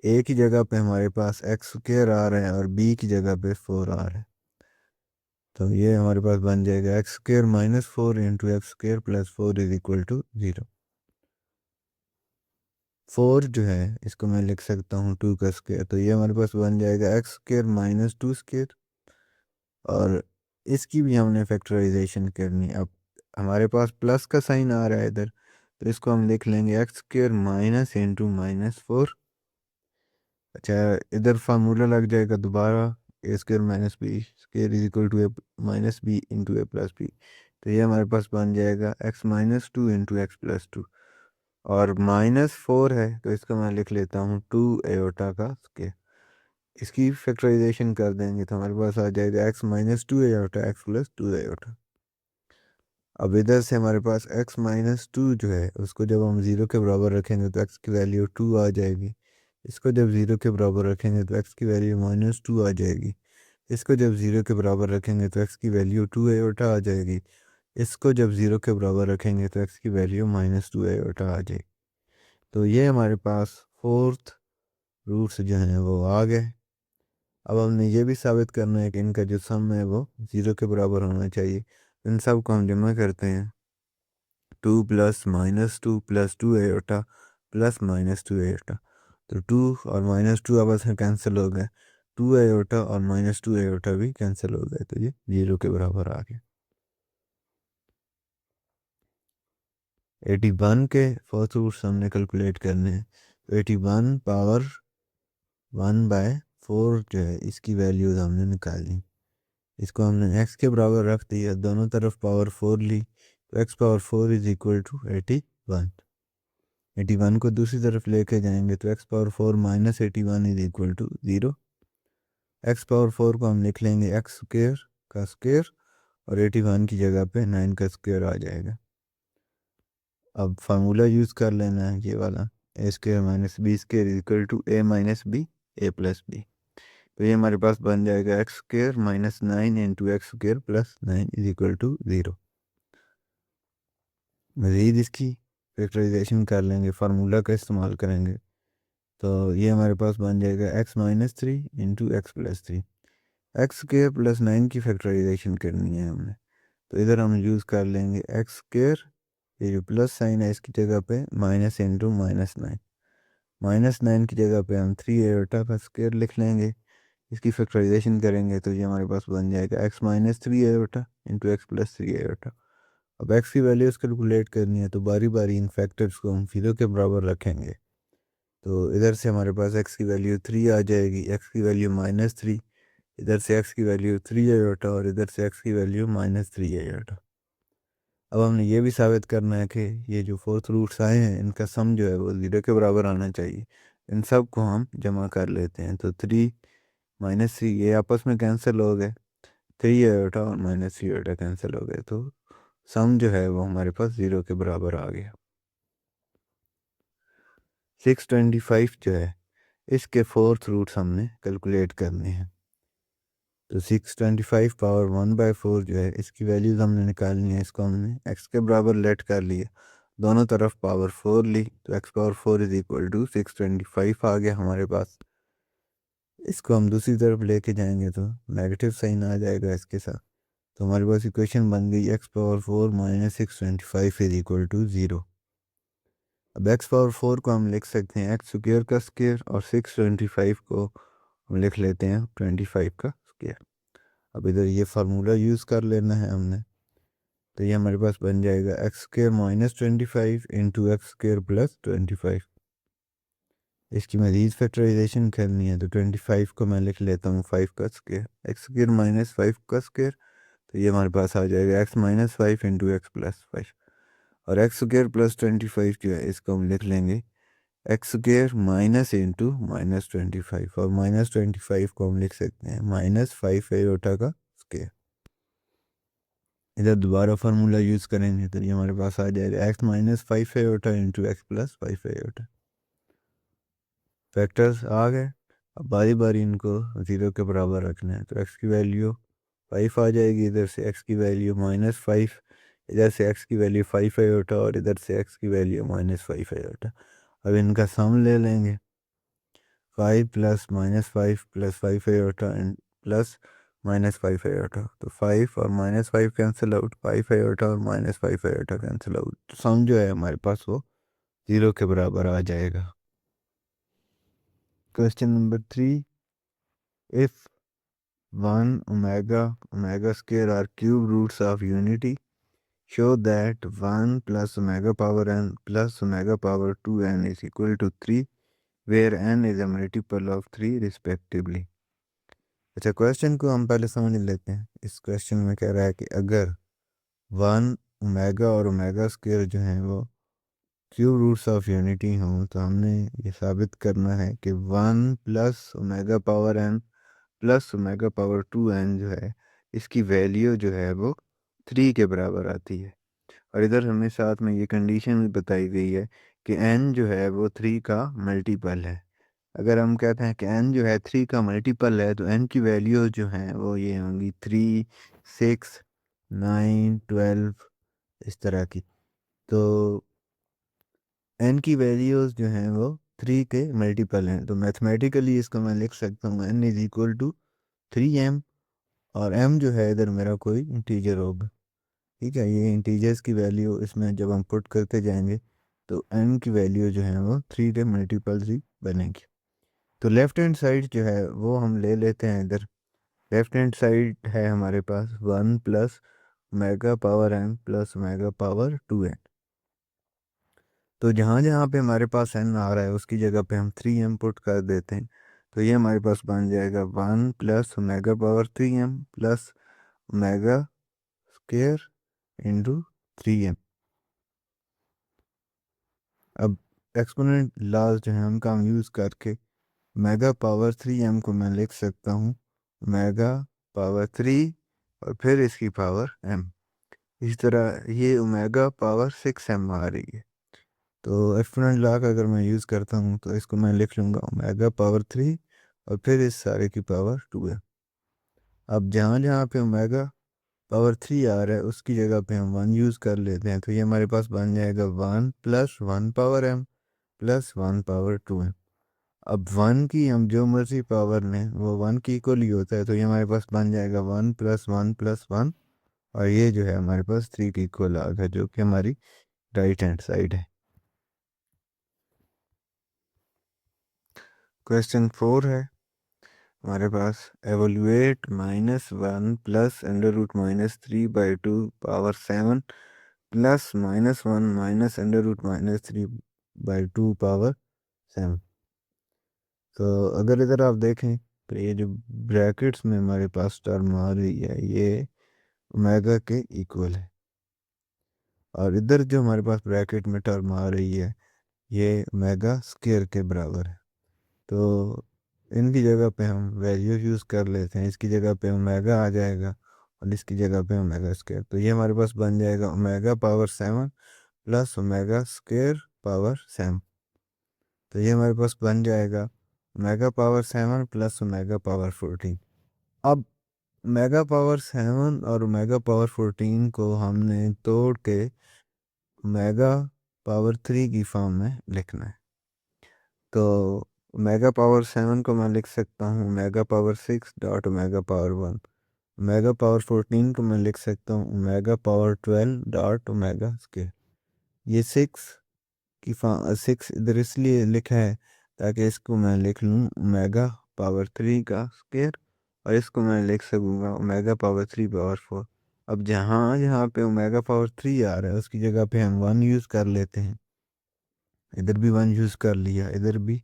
Speaker 1: A की जगह पे हमारे पास एक्स स्क्वेयर आ रहा है और बी की जगह पे 4 आ रहा है, तो ये हमारे पास बन जाएगा x square minus 4 into x square plus 4 is equal to 0। 4 जो है इसको मैं लिख सकता हूँ 2 का स्क्वेयर, तो ये हमारे पास बन जाएगा एक्स स्क्वेयर माइनस 2 स्क्वेयर, और इसकी भी हमने फैक्टराइजेशन करनी है। अब हमारे पास प्लस का साइन आ रहा है इधर, तो इसको हम लिख लेंगे x square minus into minus 4। अच्छा, इधर फार्मूला लग जाएगा दोबारा, a square minus b square is equal to a minus b into a plus b. तो ये हमारे पास बन जाएगा x minus 2 into x plus 2, और माइनस 4 है तो इसको मैं लिख लेता हूँ 2 एयोटा का स्क्वेयर। इसकी फैक्टराइजेशन कर देंगे तो हमारे पास आ जाएगा x minus 2 aorta x plus 2 aorta. अब इधर से हमारे पास x माइनस 2 जो है उसको जब हम 0 के बराबर रखेंगे तो x की वैल्यू 2 आ जाएगी। इसको जब 0 के बराबर रखेंगे तो x की वैल्यू माइनस 2 आ जाएगी। इसको जब 0 के बराबर रखेंगे तो x की वैल्यू 2 एयोटा आ जाएगी। इसको जब 0 के बराबर रखेंगे तो x की वैल्यू माइनस 2 एयोटा आ जाएगी। तो ये हमारे पास फोर्थ रूट्स जो हैं वो आ गए। अब हमने ये भी साबित करना है कि इनका जो सम है वो 0 के बराबर होना चाहिए। इन सब को हम जमा करते हैं, 2 plus minus 2 plus 2 aorta plus minus 2 aorta. तो 2 और माइनस 2 आपस में कैंसिल हो गए, 2 एयोटा और माइनस 2 एयोटा भी कैंसिल हो गए, तो ये 0 के बराबर आ गया। 81 के फोर्थ रूट्स हमने कैलकुलेट करने हैं, तो 81 पावर 1/4 जो है इसकी वैल्यूज हमने निकालनी। इसको हमने x के बराबर रख दिया, दोनों तरफ पावर 4 ली, तो x power 4 is equal to 81। 81 को दूसरी तरफ लेके जाएंगे तो x power 4 minus 81 is equal to 0। x power 4 को हम लिख लेंगे x स्क्वेयर का स्क्वेयर, और 81 की जगह पे 9 का स्क्वेयर आ जाएगा। अब फार्मूला यूज़ कर लेना है ये वाला, a square minus b square is equal to a minus b a plus b. तो ये हमारे पास बन जाएगा x square minus 9 into x square plus 9 is equal to 0। मज़ीद इसकी फैक्टराइजेशन कर लेंगे, फार्मूला का इस्तेमाल करेंगे, तो ये हमारे पास बन जाएगा x minus 3 into x plus 3। X square plus 9 की फैक्टराइजेशन करनी है हमने, तो इधर हम यूज़ कर लेंगे एक्स स्क्वेयर, ये जो प्लस साइन है इसकी जगह पे माइनस इंटू माइनस 9। माइनस 9 की जगह पे हम 3 एयोटा का स्क्वेयर लिख लेंगे। इसकी फैक्टराइजेशन करेंगे तो ये हमारे पास बन जाएगा x minus 3 aorta into x plus 3 aorta. अब x की वैल्यूज़ कैलकुलेट करनी है तो बारी बारी इन फैक्टर्स को हम 0 के बराबर रखेंगे। तो इधर से हमारे पास x की वैल्यू 3 आ जाएगी, x की वैल्यू माइनस 3, इधर से x की वैल्यू 3 एयोटा और इधर से x की वैल्यू माइनस 3 एयोटा। अब हमने ये भी साबित करना है कि ये जो फोर्थ रूट्स आए हैं इनका सम जो है वो 0 के बराबर आना चाहिए। इन सब को हम जमा कर लेते हैं, तो 3 माइनस 3 ये आपस में कैंसिल हो गए, 3 एयोटा और माइनस 3 एयोटा कैंसिल हो गए, तो सम जो है वो हमारे पास 0 के बराबर आ गया। 625 जो है इसके फोर्थ रूट्स हमने कैलकुलेट करने हैं, तो 625 पावर 1/4 जो है इसकी वैल्यूज़ हमने निकालनी है। इसको हमने x के बराबर लेट कर लिया, दोनों तरफ पावर 4 ली, तो x power 4 is equal to 625 आ गया हमारे पास। इसको हम दूसरी तरफ लेके जाएंगे तो नेगेटिव साइन आ जाएगा इसके साथ, तो हमारे पास इक्वेशन बन गई x power 4 minus 625 is equal to 0। अब x पावर 4 को हम लिख सकते हैं एक्स स्क्वेयर का स्क्वेयर, और 625 को हम लिख लेते हैं 25 का स्क्वेयर। अब इधर ये फार्मूला यूज़ कर लेना है हमने, तो ये हमारे पास बन जाएगा x square minus 25 into x square plus 25। इसकी मज़ीद फैक्टराइजेशन करनी है तो 25 को मैं लिख लेता हूँ 5 का स्क्वेयर, एक्स स्क्वेयर माइनस 5 का स्क्वेयर, तो ये हमारे पास आ जाएगा x minus 5 into x plus 5। और एक्स स्क्वेयर प्लस 25 जो है इसको हम लिख लेंगे एक्स स्क्र माइनस इंटू -25, और -25 को हम लिख सकते हैं -5 आयोटा का स्क्वायर। इधर दोबारा फार्मूला यूज़ करेंगे तो ये हमारे पास आ जाएगा x -5 iota into x plus 5 iota. Factors आ गए। अब बारी बारी इनको 0 के बराबर रखना है, तो x की वैल्यू 5 आ जाएगी, इधर से x की वैल्यू -5, इधर से x की वैल्यू 5 आयोटा, और इधर से x की वैल्यू -5 आयोटा। अब इनका सम ले लेंगे, 5 plus -5 plus 5 iota and plus -5 iota, तो 5 और -5 कैंसिल आउट, 5 आयोटा और -5 आयोटा कैंसिल आउट, तो सम जो है हमारे पास वो 0 के बराबर आ जाएगा। Question number 3, if 1 omega square are cube roots of unity, show that 1 plus omega power n plus omega power 2n is equal to 3, where n is a multiple of 3 respectively। अच्छा, question को हम पहले समझ लेते हैं। इस question में कह रहा है कि अगर 1 ओमेगा और ओमेगा स्क्वायर जो हैं वो क्यूब रूट्स ऑफ यूनिटी हों, तो हमने ये साबित करना है कि 1 plus omega power n plus omega power 2n जो है, इसकी वैल्यू जो है वो 3 के बराबर आती है। और इधर हमें साथ में ये कंडीशन भी बताई गई है कि n जो है वो 3 का मल्टीपल है। अगर हम कहते हैं कि n जो है 3 का मल्टीपल है, तो n की वैल्यू जो हैं वो ये होंगी 3, 6, 9, 12 इस तरह की। तो n की वैल्यूज़ जो हैं वो 3 के मल्टीपल हैं, तो मैथमेटिकली इसको मैं लिख सकता हूँ n is equal to 3m, और m जो है इधर मेरा कोई इंटीजर होगा। ठीक है, ये इंटीजर्स की वैल्यू इसमें जब हम पुट करते जाएंगे तो n की वैल्यू जो है वो 3 के मल्टीपल्स ही बनेगी। तो लेफ्ट हैंड साइड जो है वो हम ले लेते हैं। इधर लेफ्ट हैंड साइड है हमारे पास 1 plus omega power n plus omega power 2n। तो जहाँ जहाँ पे हमारे पास n आ रहा है उसकी जगह पे हम 3m पुट कर देते हैं, तो ये हमारे पास बन जाएगा 1 plus omega power 3m plus omega square into 3m। अब एक्सपोनेंट लॉज जो है उनका हम यूज़ करके ओमेगा पावर 3m को मैं लिख सकता हूँ ओमेगा पावर 3 और फिर इसकी पावर m। इस तरह ये ओमेगा पावर 6m आ रही है। तो एक्सपोनेंट लॉ का अगर मैं यूज़ करता हूँ तो इसको मैं लिख लूँगा ओमेगा पावर 3 और फिर इस सारे की पावर 2m। अब जहाँ जहाँ पे ओमेगा पावर 3 आ रहा है उसकी जगह पे हम 1 यूज़ कर लेते हैं, तो ये हमारे पास बन जाएगा 1 plus 1 power m plus 1 power 2m। अब 1 की हम जो मर्जी पावर लें वो 1 की इक्वल ही होता है, तो ये हमारे पास बन जाएगा 1 प्लस 1 प्लस 1, और ये जो है हमारे पास 3 की इक्वल आ गया, जो कि हमारी राइट हैंड साइड है। क्वेश्चन 4 है हमारे पास, एवोल्यूएट -1 plus √-3/2 power 7 plus -1 minus √-3/2 power 7। तो अगर इधर आप देखें तो ये जो ब्रैकेट्स में हमारे पास टर्म आ रही है ये ओमेगा के इक्वल है, और इधर जो हमारे पास ब्रैकेट में टर्म आ रही है ये ओमेगा स्क्वायर के बराबर है। तो इनकी जगह पे हम वैल्यू यूज़ कर लेते हैं, इसकी जगह पे ओमेगा आ जाएगा और इसकी जगह पे ओमेगा स्क्वायर, तो ये हमारे पास बन जाएगा omega power 7 plus omega square power 7। तो ये हमारे पास बन जाएगा omega power 7 plus omega power 14। अब ओमेगा पावर 7 और ओमेगा पावर 14 को हमने तोड़ के ओमेगा पावर 3 की फॉर्म में लिखना है। तो ओमेगा पावर 7 को मैं लिख सकता हूँ omega power 6 dot omega power 1। Omega power 14 को मैं लिख सकता हूँ omega power 12 dot omega square. ये 6 इधर इसलिए लिखा है ताकि इसको मैं लिख लूँ ओमेगा पावर 3 का स्क्वायर, और इसको मैं लिख सकूँगा ओमेगा पावर 3 पावर 4। अब जहाँ जहाँ पे ओमेगा पावर 3 आ रहा है उसकी जगह पे हम 1 यूज़ कर लेते हैं। इधर भी 1 यूज़ कर लिया, इधर भी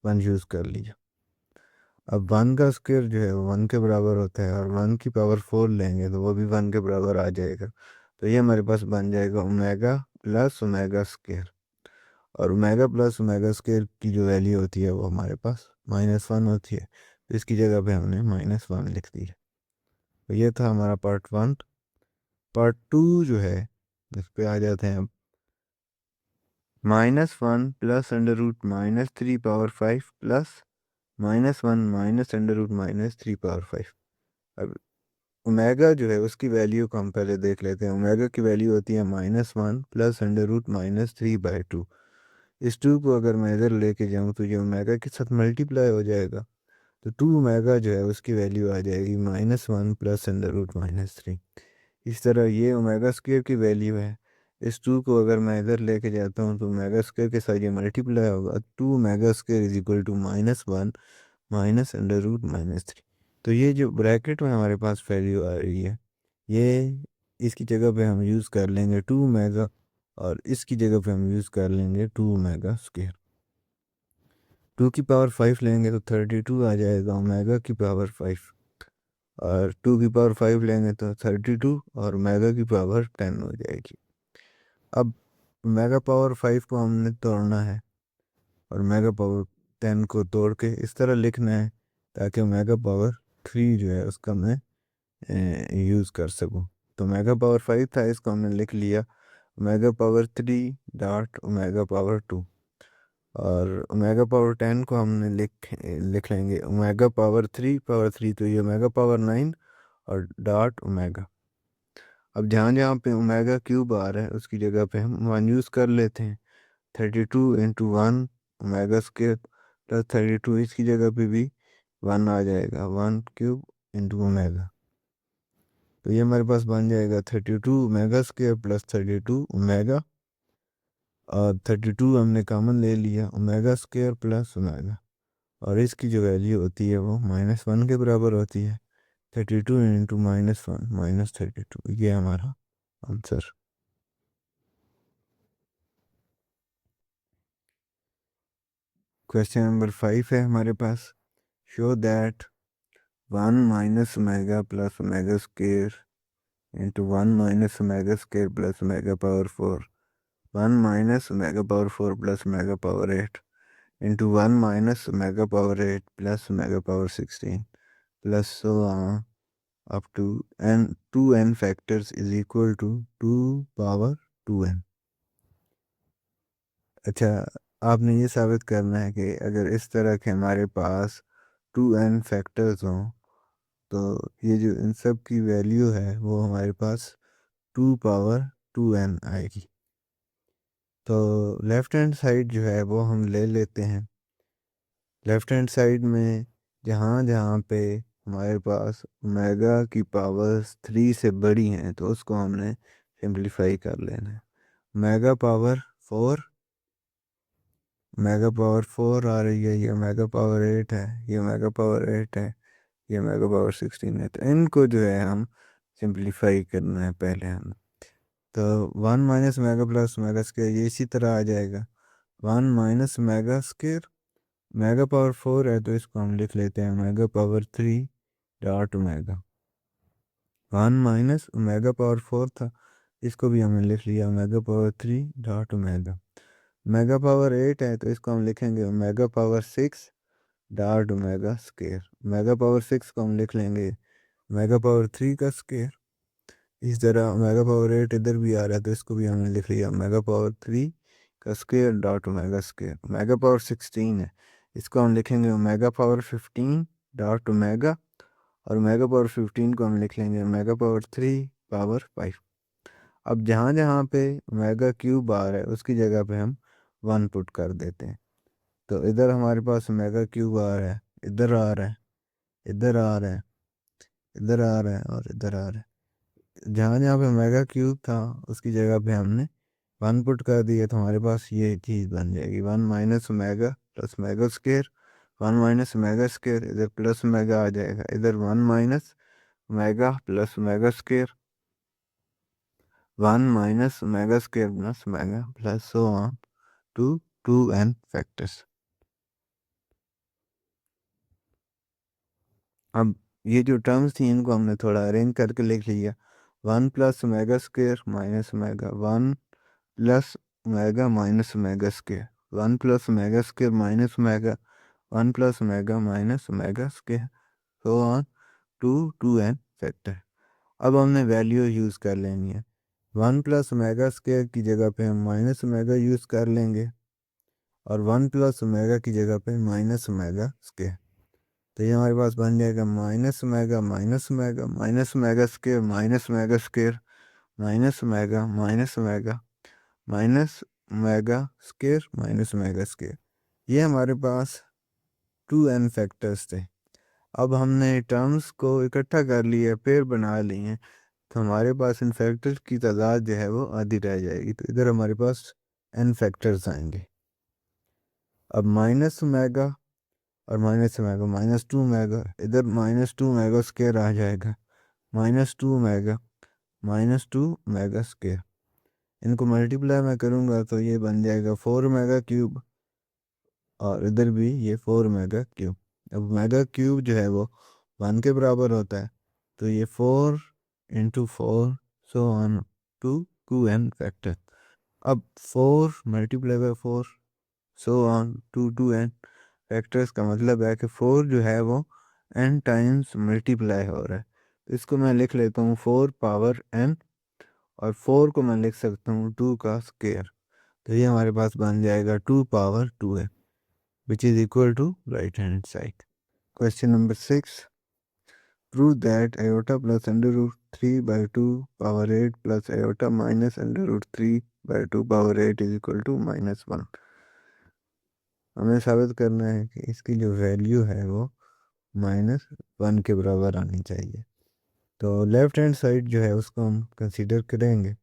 Speaker 1: 1 यूज़ कर लिया। अब 1 का स्क्वायर जो है वो 1 के बराबर होता है, और 1 की पावर 4 लेंगे तो वो भी 1 के बराबर आ जाएगा। तो ये हमारे पास बन जाएगा ओमेगा प्लस ओमेगा स्क्वायर, और ओमेगा प्लस ओमेगा स्क्वायर की जो वैल्यू होती है वो हमारे पास -1 होती है, तो इसकी जगह पे हमने -1 लिख दी है। तो ये था हमारा पार्ट 1। पार्ट 2 जो है इस पे आ जाते हैं अब। -1 प्लस √-3 प्लस -1 माइनस √-3 अब ओमेगा जो है उसकी वैल्यू को हम पहले देख लेते हैं। ओमेगा की वैल्यू होती है -1 प्लस √-3/2। इस 2 को अगर मैं इधर लेके जाऊँ तो ये ओमेगा के साथ मल्टीप्लाई हो जाएगा, तो 2 ओमेगा जो है उसकी वैल्यू आ जाएगी -1 प्लस √-3। इस तरह ये ओमेगा स्क्वायर की वैल्यू है। इस 2 को अगर मैं इधर लेके जाता हूँ तो ओमेगा स्क्वायर के साथ ये मल्टीप्लाई होगा, 2 omega square is equal to -1 minus √-3। तो ये जो ब्रैकेट में हमारे पास वैल्यू आ रही है, ये इसकी जगह पे हम यूज़ कर लेंगे 2 ओमेगा, और इसकी जगह पे हम यूज़ कर लेंगे 2 ओमेगा स्क्वायर। 2 की पावर 5 लेंगे तो 32 आ जाएगा ओमेगा की पावर 5, और 2 की पावर 5 लेंगे तो 32 और ओमेगा की पावर 10 हो जाएगी। अब ओमेगा पावर 5 को हमने तोड़ना है और ओमेगा पावर 10 को तोड़ के इस तरह लिखना है ताकि ओमेगा पावर 3 जो है उसका मैं यूज़ कर सकूं। तो ओमेगा पावर 5 था, इसको हमने लिख लिया omega power 3 dot omega power 2, और ओमेगा पावर 10 को हमने लिख लेंगे ओमेगा पावर 3 तो ये ओमेगा पावर 9 और डॉट ओमेगा। अब जहाँ जहाँ पे ओमेगा क्यूब आ रहा है उसकी जगह पे हम 1 यूज़ कर लेते हैं। 32 इंटू 1 ओमेगा स्क्वायर प्लस 32, इसकी जगह पे भी 1 आ जाएगा, 1 क्यूब इंटू ओमेगा। तो ये हमारे पास बन जाएगा 32 ओमेगा स्क्वायर प्लस 32 ओमेगा, और 32 हमने कॉमन ले लिया ओमेगा स्क्वायर प्लस ओमेगा, और इसकी जो वैल्यू होती है वो -1 के बराबर होती है। 32 इंटू -1 माइनस 32, ये हमारा आंसर। क्वेश्चन नंबर 5 है हमारे पास। Show that 1 minus omega plus omega square into 1 minus omega square plus omega power 4, 1 minus omega power 4 plus omega power 8 into 1 minus omega power 8 plus omega power 16 plus so on up to n 2n factors is equal to 2 power 2n। अच्छा, आपने ये साबित करना है कि अगर इस तरह के हमारे पास 2n फैक्टर्स हों तो ये जो इन सब की वैल्यू है वो हमारे पास 2 पावर 2n आएगी। तो लेफ़्ट हैंड साइड जो है वो हम ले लेते हैं। लेफ़्ट हैंड साइड में जहाँ जहाँ पे हमारे पास ओमेगा की पावर्स 3 से बड़ी हैं तो उसको हमने सिंप्लीफाई कर लेना है। ओमेगा पावर 4, ओमेगा पावर 4 आ रही है, ये ओमेगा पावर 8 है, ये ओमेगा पावर 8 है, ये ओमेगा पावर 16 है। तो इनको जो है हम सिंप्लीफाई करना है पहले हम। तो 1 minus omega plus omega square ये इसी तरह आ जाएगा 1 minus omega square. Omega power 4 है तो इसको हम लिख लेते हैं omega power 3 dot omega. 1 minus omega power 4 था, इसको भी हमने लिख लिया omega power 3 dot omega. Omega power 8 है तो इसको हम लिखेंगे omega power 6 dot omega square. Omega power 6 को हम लिख लेंगे ओमेगा पावर 3 का स्क्वायर। इस तरह ओमेगा पावर 8 इधर भी आ रहा है तो इसको भी हमने लिख लिया ओमेगा पावर 3 का square dot omega square. Omega power 16 है, इसको हम लिखेंगे ओमेगा पावर 15 डॉट ओमेगा, और ओमेगा पावर 15 को हम लिख लेंगे ओमेगा पावर 3 पावर 5। अब जहाँ जहाँ पे ओमेगा क्यूब आ रहा है उसकी जगह पे हम 1 पुट कर देते हैं। तो इधर हमारे पास ओमेगा क्यूब आ रहा है, इधर आ रहा है, इधर आ रहा है, इधर आ रहा है और इधर आ रहा है। जहाँ जहाँ पे ओमेगा क्यूब था उसकी जगह पे हमने 1 पुट कर दिया, तो हमारे पास ये चीज़ बन जाएगी 1 minus omega plus omega square. 1 minus omega square इधर प्लस ओमेगा आ जाएगा, इधर 1 minus omega plus omega square, 1 minus omega square plus omega plus so on to 2n factors. अब ये जो टर्म्स थी इनको हमने थोड़ा अरेंज करके लिख लिया। 1 plus omega square minus omega, 1 plus omega minus omega square, 1 plus omega square minus omega, 1 plus omega minus omega square, so on to 2n factor. अब हमने वैल्यू यूज़ कर लेनी है। 1 प्लस ओमेगा स्क्वायर की जगह पे हम माइनस ओमेगा यूज़ कर लेंगे और 1 प्लस ओमेगा की जगह पे माइनस ओमेगा स्क्वायर। तो ये हमारे पास बन जाएगा minus omega minus omega minus omega square minus omega square minus omega minus omega minus omega square minus omega square. ये हमारे पास 2n फैक्टर्स थे। अब हमने टर्म्स को इकट्ठा कर लिया, पेयर बना लिए हैं, तो हमारे पास इन फैक्टर्स की तादाद जो है वो आधी रह जाएगी। तो इधर हमारे पास n फैक्टर्स आएंगे। अब माइनस ओमेगा और माइनस ओमेगा माइनस 2 ओमेगा, इधर माइनस 2 ओमेगा स्क्वायर आ जाएगा, minus 2 omega minus 2 omega square. इनको मल्टीप्लाई मैं करूँगा तो ये बन जाएगा 4 ओमेगा क्यूब और इधर भी ये 4 ओमेगा क्यूब। अब ओमेगा क्यूब जो है वो 1 के बराबर होता है, तो ये 4 into 4 so on to 2n factor. अब 4 multiply by 4 so on to 2n factors का मतलब है कि 4 जो है वो n टाइम्स मल्टीप्लाई हो रहा है। तो इसको मैं लिख लेता हूँ 4 पावर n और 4 को मैं लिख सकता हूँ 2 का स्क्वायर। तो ये हमारे पास बन जाएगा 2 power 2n which is equal to right hand side. Question number 6. Prove that iota plus under root 3 by 2 power 8 plus iota minus under root 3 by 2 power 8 is equal to -1. हमें साबित करना है कि इसकी जो वैल्यू है वो -1 के बराबर आनी चाहिए। तो लेफ्ट हैंड साइड जो है उसको हम कंसीडर करेंगे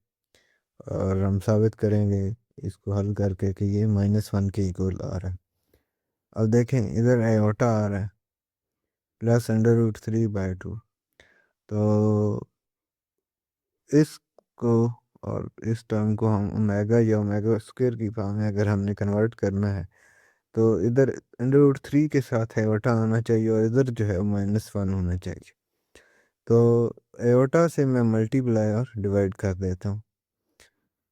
Speaker 1: और हम साबित करेंगे इसको हल करके कि ये -1 के इक्वल आ रहा है। अब देखें इधर आयोटा आ रहा है प्लस अंडर रूट 3 बाई 2, तो इसको और इस टर्म को हम ओमेगा या ओमेगा स्क्वायर की फॉर्म में अगर हमने कन्वर्ट करना है तो इधर अंडर रूट 3 के साथ एओटा आना चाहिए और इधर जो है -1 होना चाहिए। तो एओटा से मैं मल्टीप्लाई और डिवाइड कर देता हूँ।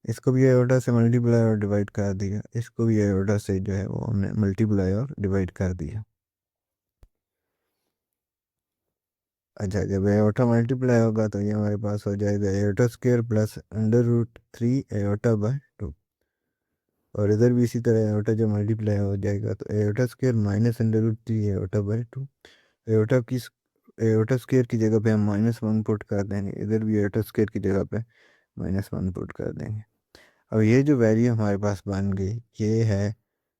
Speaker 1: इसको भी एओटा से मल्टीप्लाई और डिवाइड कर दिया, इसको भी एओटा से जो है वो हमने मल्टीप्लाई और डिवाइड कर दिया। अच्छा, जब एओटा मल्टीप्लाई होगा तो ये हमारे पास हो जाएगा iota square plus under root 3 iota by 2 और इधर भी इसी तरह एओटा जब मल्टीप्लाई हो जाएगा तो iota square minus under root 3 iota by 2। Iota square की जगह पे हम -1 पुट कर देंगे, इधर भी एओटा स्क्वायर की जगह पे -1 पुट कर देंगे। अब ये जो वैल्यू हमारे पास बन गई ये है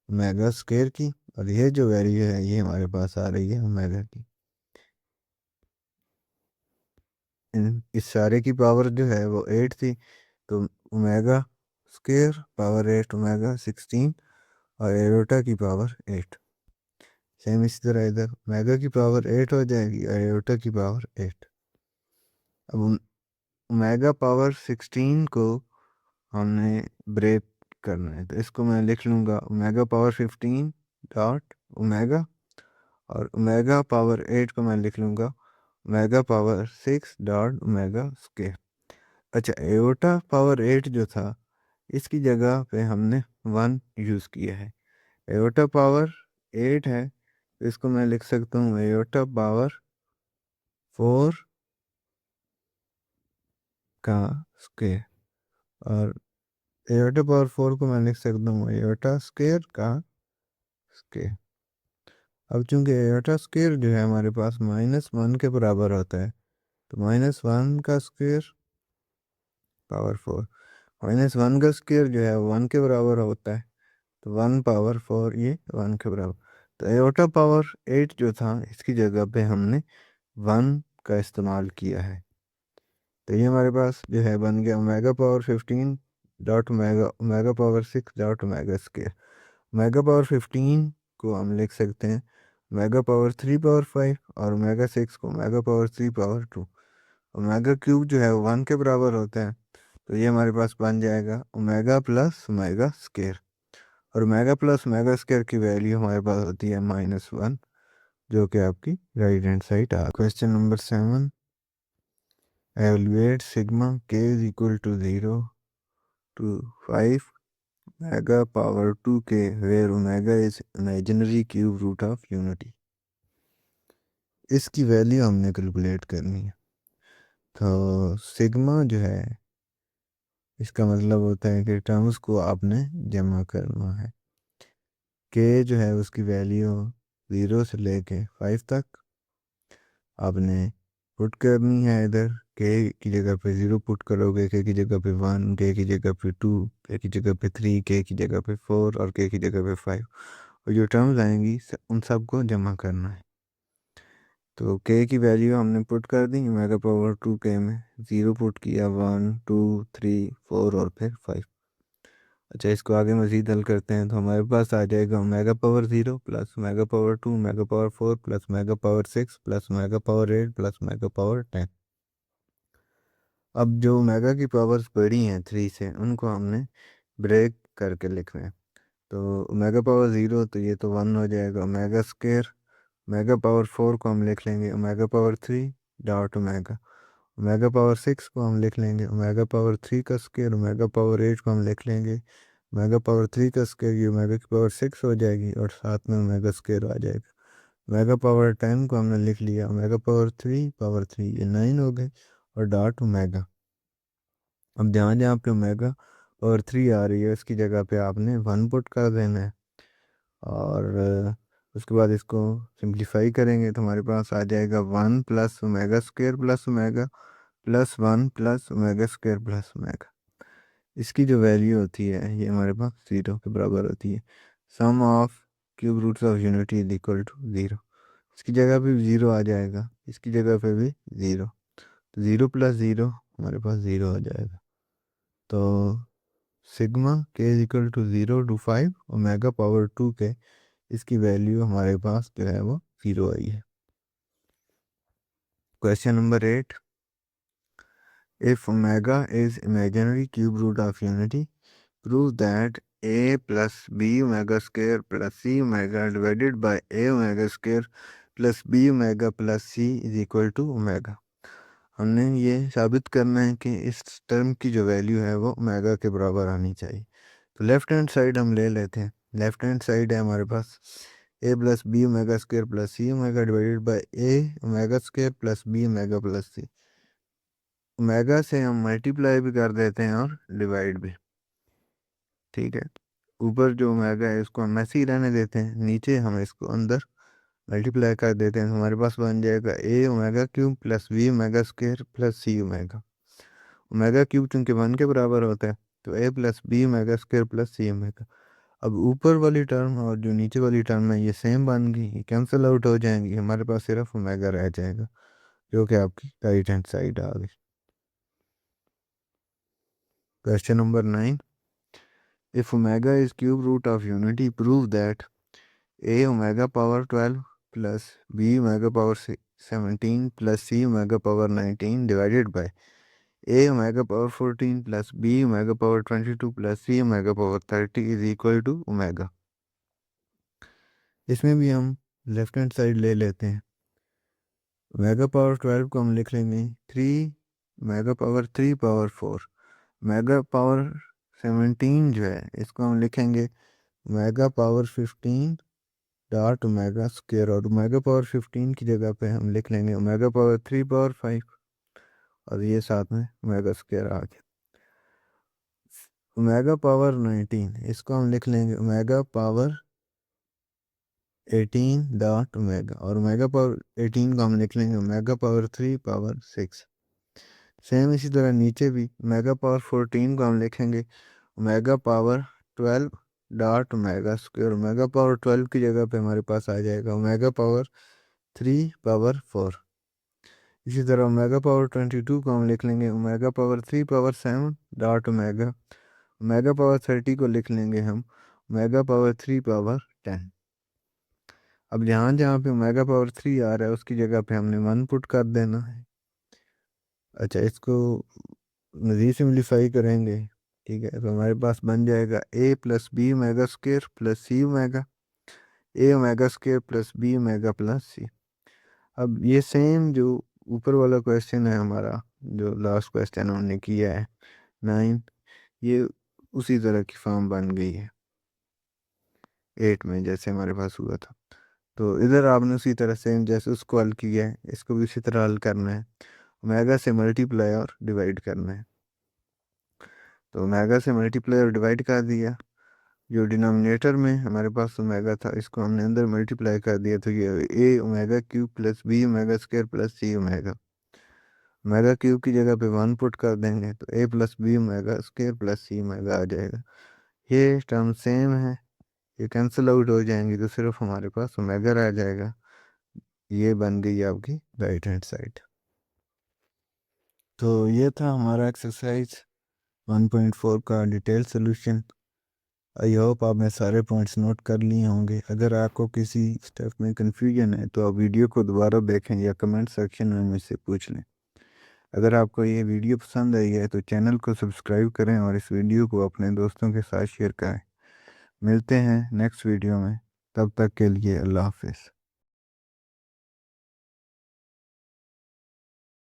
Speaker 1: ओमेगा स्क्वायर की और ये जो वैल्यू है ये हमारे पास आ रही है ओमेगा की। इस सारे की पावर जो है वो 8 थी, तो ओमेगा स्क्वायर पावर 8 ओमेगा 16 और एओटा की पावर 8। सेम इसी तरह इधर ओमेगा की पावर 8 हो जाएगी और एओटा की पावर 8। अब ओमेगा पावर 16 को हमने ब्रेक करना है, तो इसको मैं लिख लूँगा ओमेगा पावर 15 डॉट ओमेगा और ओमेगा पावर 8 को मैं लिख लूँगा omega power 6 dot omega square. अच्छा, एओटा पावर 8 जो था इसकी जगह पे हमने 1 यूज़ किया है। एओटा पावर 8 है तो इसको मैं लिख सकता हूँ एओटा पावर 4 का स्क्वायर और एओटा पावर 4 को मैं लिख सकता हूँ एओटा स्क्वायर का स्क्वायर। अब चूंकि एओटा स्क्वायर जो है हमारे पास -1 के बराबर होता है, तो -1 का स्क्वायर पावर 4, -1 का स्क्वायर जो है 1 के बराबर होता है, तो 1 पावर 4 ये 1 के बराबर। तो एओटा पावर 8 जो था इसकी जगह पे हमने 1 का इस्तेमाल किया है। तो ये हमारे पास जो है बन गया omega power 15 dot omega omega power 6 dot omega square. Omega power 15 को हम लिख सकते हैं ओमेगा पावर 3 पावर 5 और ओमेगा 6 को omega power 3 power 2। Omega cube जो है 1 के बराबर होता है, तो ये हमारे पास बन जाएगा ओमेगा प्लस ओमेगा स्क्वायर और ओमेगा प्लस ओमेगा स्क्वायर की वैल्यू हमारे पास होती है -1, जो कि आपकी राइट हैंड साइड आ। Question number 7, evaluate sigma k is equal to 0 to 5 omega power 2k where omega is imaginary cube root of unity. इसकी वैल्यू हमने कैलकुलेट करनी है। तो सिग्मा जो है इसका मतलब होता है कि टर्म्स को आपने जमा करना है। के जो है उसकी वैल्यू 0 से लेके 5 तक आपने पुट करनी है। इधर के की जगह पे 0 पुट करोगे, के की जगह पे 1, के की जगह पे 2, के की जगह पे 3, के की जगह पे 4 और के की जगह पे 5, और जो टर्म्स आएंगी उन सबको जमा करना है। तो के की वैल्यू हमने पुट कर दी ओमेगा पावर 2k में, 0 पुट किया, 1 2 3 4 और फिर 5। अच्छा, इसको आगे मज़ीद हल करते हैं तो हमारे पास आ जाएगा omega power 0 plus omega power 2 omega power 4 plus omega power 6 plus omega power 8 plus omega power 10। अब जो ओमेगा की पावर्स बड़ी हैं 3 से, उनको हमने ब्रेक करके लिखना है। तो ओमेगा पावर 0 तो ये तो 1 हो जाएगा, ओमेगा स्क्वायर। ओमेगा पावर 4 को हम लिख लेंगे omega power 3 dot omega. Omega power 6 को हम लिख लेंगे ओमेगा पावर 3 का स्क्वायर। ओमेगा पावर 8 को हम लिख लेंगे ओमेगा पावर 3 का स्क्वायर, ये ओमेगा की पावर 6 हो जाएगी और साथ में ओमेगा स्क्वायर आ जाएगा। ओमेगा पावर 10 को हमने लिख लिया ओमेगा पावर 3 पावर 3, ये 9 हो गए और डॉट ओमेगा। अब जहाँ जहाँ पे ओमेगा पावर 3 आ रही है उसकी जगह पे आपने 1 पुट कर देना है, और उसके बाद इसको सिंप्लीफाई करेंगे तो हमारे पास आ जाएगा 1 plus omega square plus omega plus 1 plus omega square plus omega. इसकी जो वैल्यू होती है ये हमारे पास 0 के बराबर होती है। Sum of cube roots of unity is equal to 0। इसकी जगह पे भी 0 आ जाएगा, इसकी जगह पे भी 0, तो 0 प्लस 0 हमारे पास 0 हो जाएगा। तो sigma k is equal to 0 to 5 omega power 2k, इसकी वैल्यू हमारे पास जो है वो 0 आई है। Question number 8, if omega is imaginary cube root of unity, prove that a plus b omega square plus c omega divided by a omega square plus b omega plus c is equal to omega। हमने ये साबित करना है कि इस term की जो value है वो ओमेगा के बराबर आनी चाहिए। तो लेफ्ट हैंड साइड हम ले लेते हैं। लेफ्ट हैंड साइड है हमारे पास a plus b omega square plus c omega divided by a omega square plus b omega plus c. Omega से हम मल्टीप्लाई भी कर देते हैं और डिवाइड भी, ठीक है। ऊपर जो ओमेगा है इसको हम ऐसे ही रहने देते हैं, नीचे हम इसको अंदर मल्टीप्लाई कर देते हैं। हमारे पास बन जाएगा a omega cube plus b omega square plus c omega. Omega cube चूंकि 1 के बराबर होता है तो a plus b omega square plus c omega. अब ऊपर वाली टर्म और जो नीचे वाली टर्म है ये सेम बन गई, ये कैंसिल आउट हो जाएंगी, हमारे पास सिर्फ ओमेगा रह जाएगा जो कि आपकी राइट हैंड साइड आ गई। Question number 9, if omega is cube root of unity, prove that a omega power 12 plus b omega power 17 plus c omega power 19 divided by a omega power 14 plus b omega power 22 plus c omega power 30 is equal to omega। इसमें भी हम left hand side ले लेते हैं। Omega power 12 को हम लिख लेंगे 3 omega power 3 power 4। Omega power 17 जो है इसको हम लिखेंगे omega power 15 dot omega square, और ओमेगा पावर 15 की जगह पे हम लिख लेंगे ओमेगा पावर 3 पावर 5 और ये साथ में ओमेगा स्क्वायर आ गया। ओमेगा पावर 19 इसको हम लिख लेंगे ओमेगा पावर 18 डॉट ओमेगा, और ओमेगा पावर 18 को हम लिख लेंगे ओमेगा पावर 3 पावर 6। सेम इसी तरह नीचे भी ओमेगा पावर 14 को हम लिखेंगे omega power 12 dot omega square. Omega power 12 की जगह पे हमारे पास आ जाएगा ओमेगा पावर 3 पावर 4। इसी तरह ओमेगा पावर 22 को हम लिख लेंगे omega power 3 power 7 dot omega. Omega power 30 को लिख लेंगे हम ओमेगा पावर 3 पावर 10। अब जहाँ जहाँ पे ओमेगा पावर 3 आ रहा है उसकी जगह पे हमने 1 पुट कर देना है। अच्छा, इसको मज़ीद सिम्प्लीफाई करेंगे, ठीक है, तो हमारे पास बन जाएगा a plus b omega square plus c omega, a omega square plus b omega plus c. अब ये सेम जो ऊपर वाला क्वेश्चन है हमारा, जो लास्ट क्वेश्चन हमने किया है 9, ये उसी तरह की फॉर्म बन गई है 8 में जैसे हमारे पास हुआ था। तो इधर आपने उसी तरह सेम जैसे उसको हल किया है, इसको भी उसी तरह हल करना है। ओमेगा से मल्टीप्लाई और डिवाइड करना है। तो ओमेगा से मल्टीप्लाई और डिवाइड कर दिया, जो डिनोमिनेटर में हमारे पास ओमेगा था इसको हमने अंदर मल्टीप्लाई कर दिया, तो ये a omega cube plus b omega square plus c omega. Omega cube की जगह पे 1 पुट कर देंगे तो a plus b omega square plus c omega आ जाएगा। ये टर्म सेम है, ये कैंसिल आउट हो जाएंगी तो सिर्फ हमारे पास ओमेगा रह जाएगा। ये बन गई आपकी राइट हैंड साइड। तो ये था हमारा एक्सरसाइज 1.4 का डिटेल सोल्यूशन। आई होप आपने सारे पॉइंट्स नोट कर लिए होंगे। अगर आपको किसी स्टेप में कन्फ्यूजन है तो आप वीडियो को दोबारा देखें या कमेंट सेक्शन में मुझसे पूछ लें। अगर आपको ये वीडियो पसंद आई है तो चैनल को सब्सक्राइब करें और इस वीडियो को अपने दोस्तों के साथ शेयर करें। मिलते हैं नेक्स्ट वीडियो में, तब तक के लिए अल्लाह हाफिज़।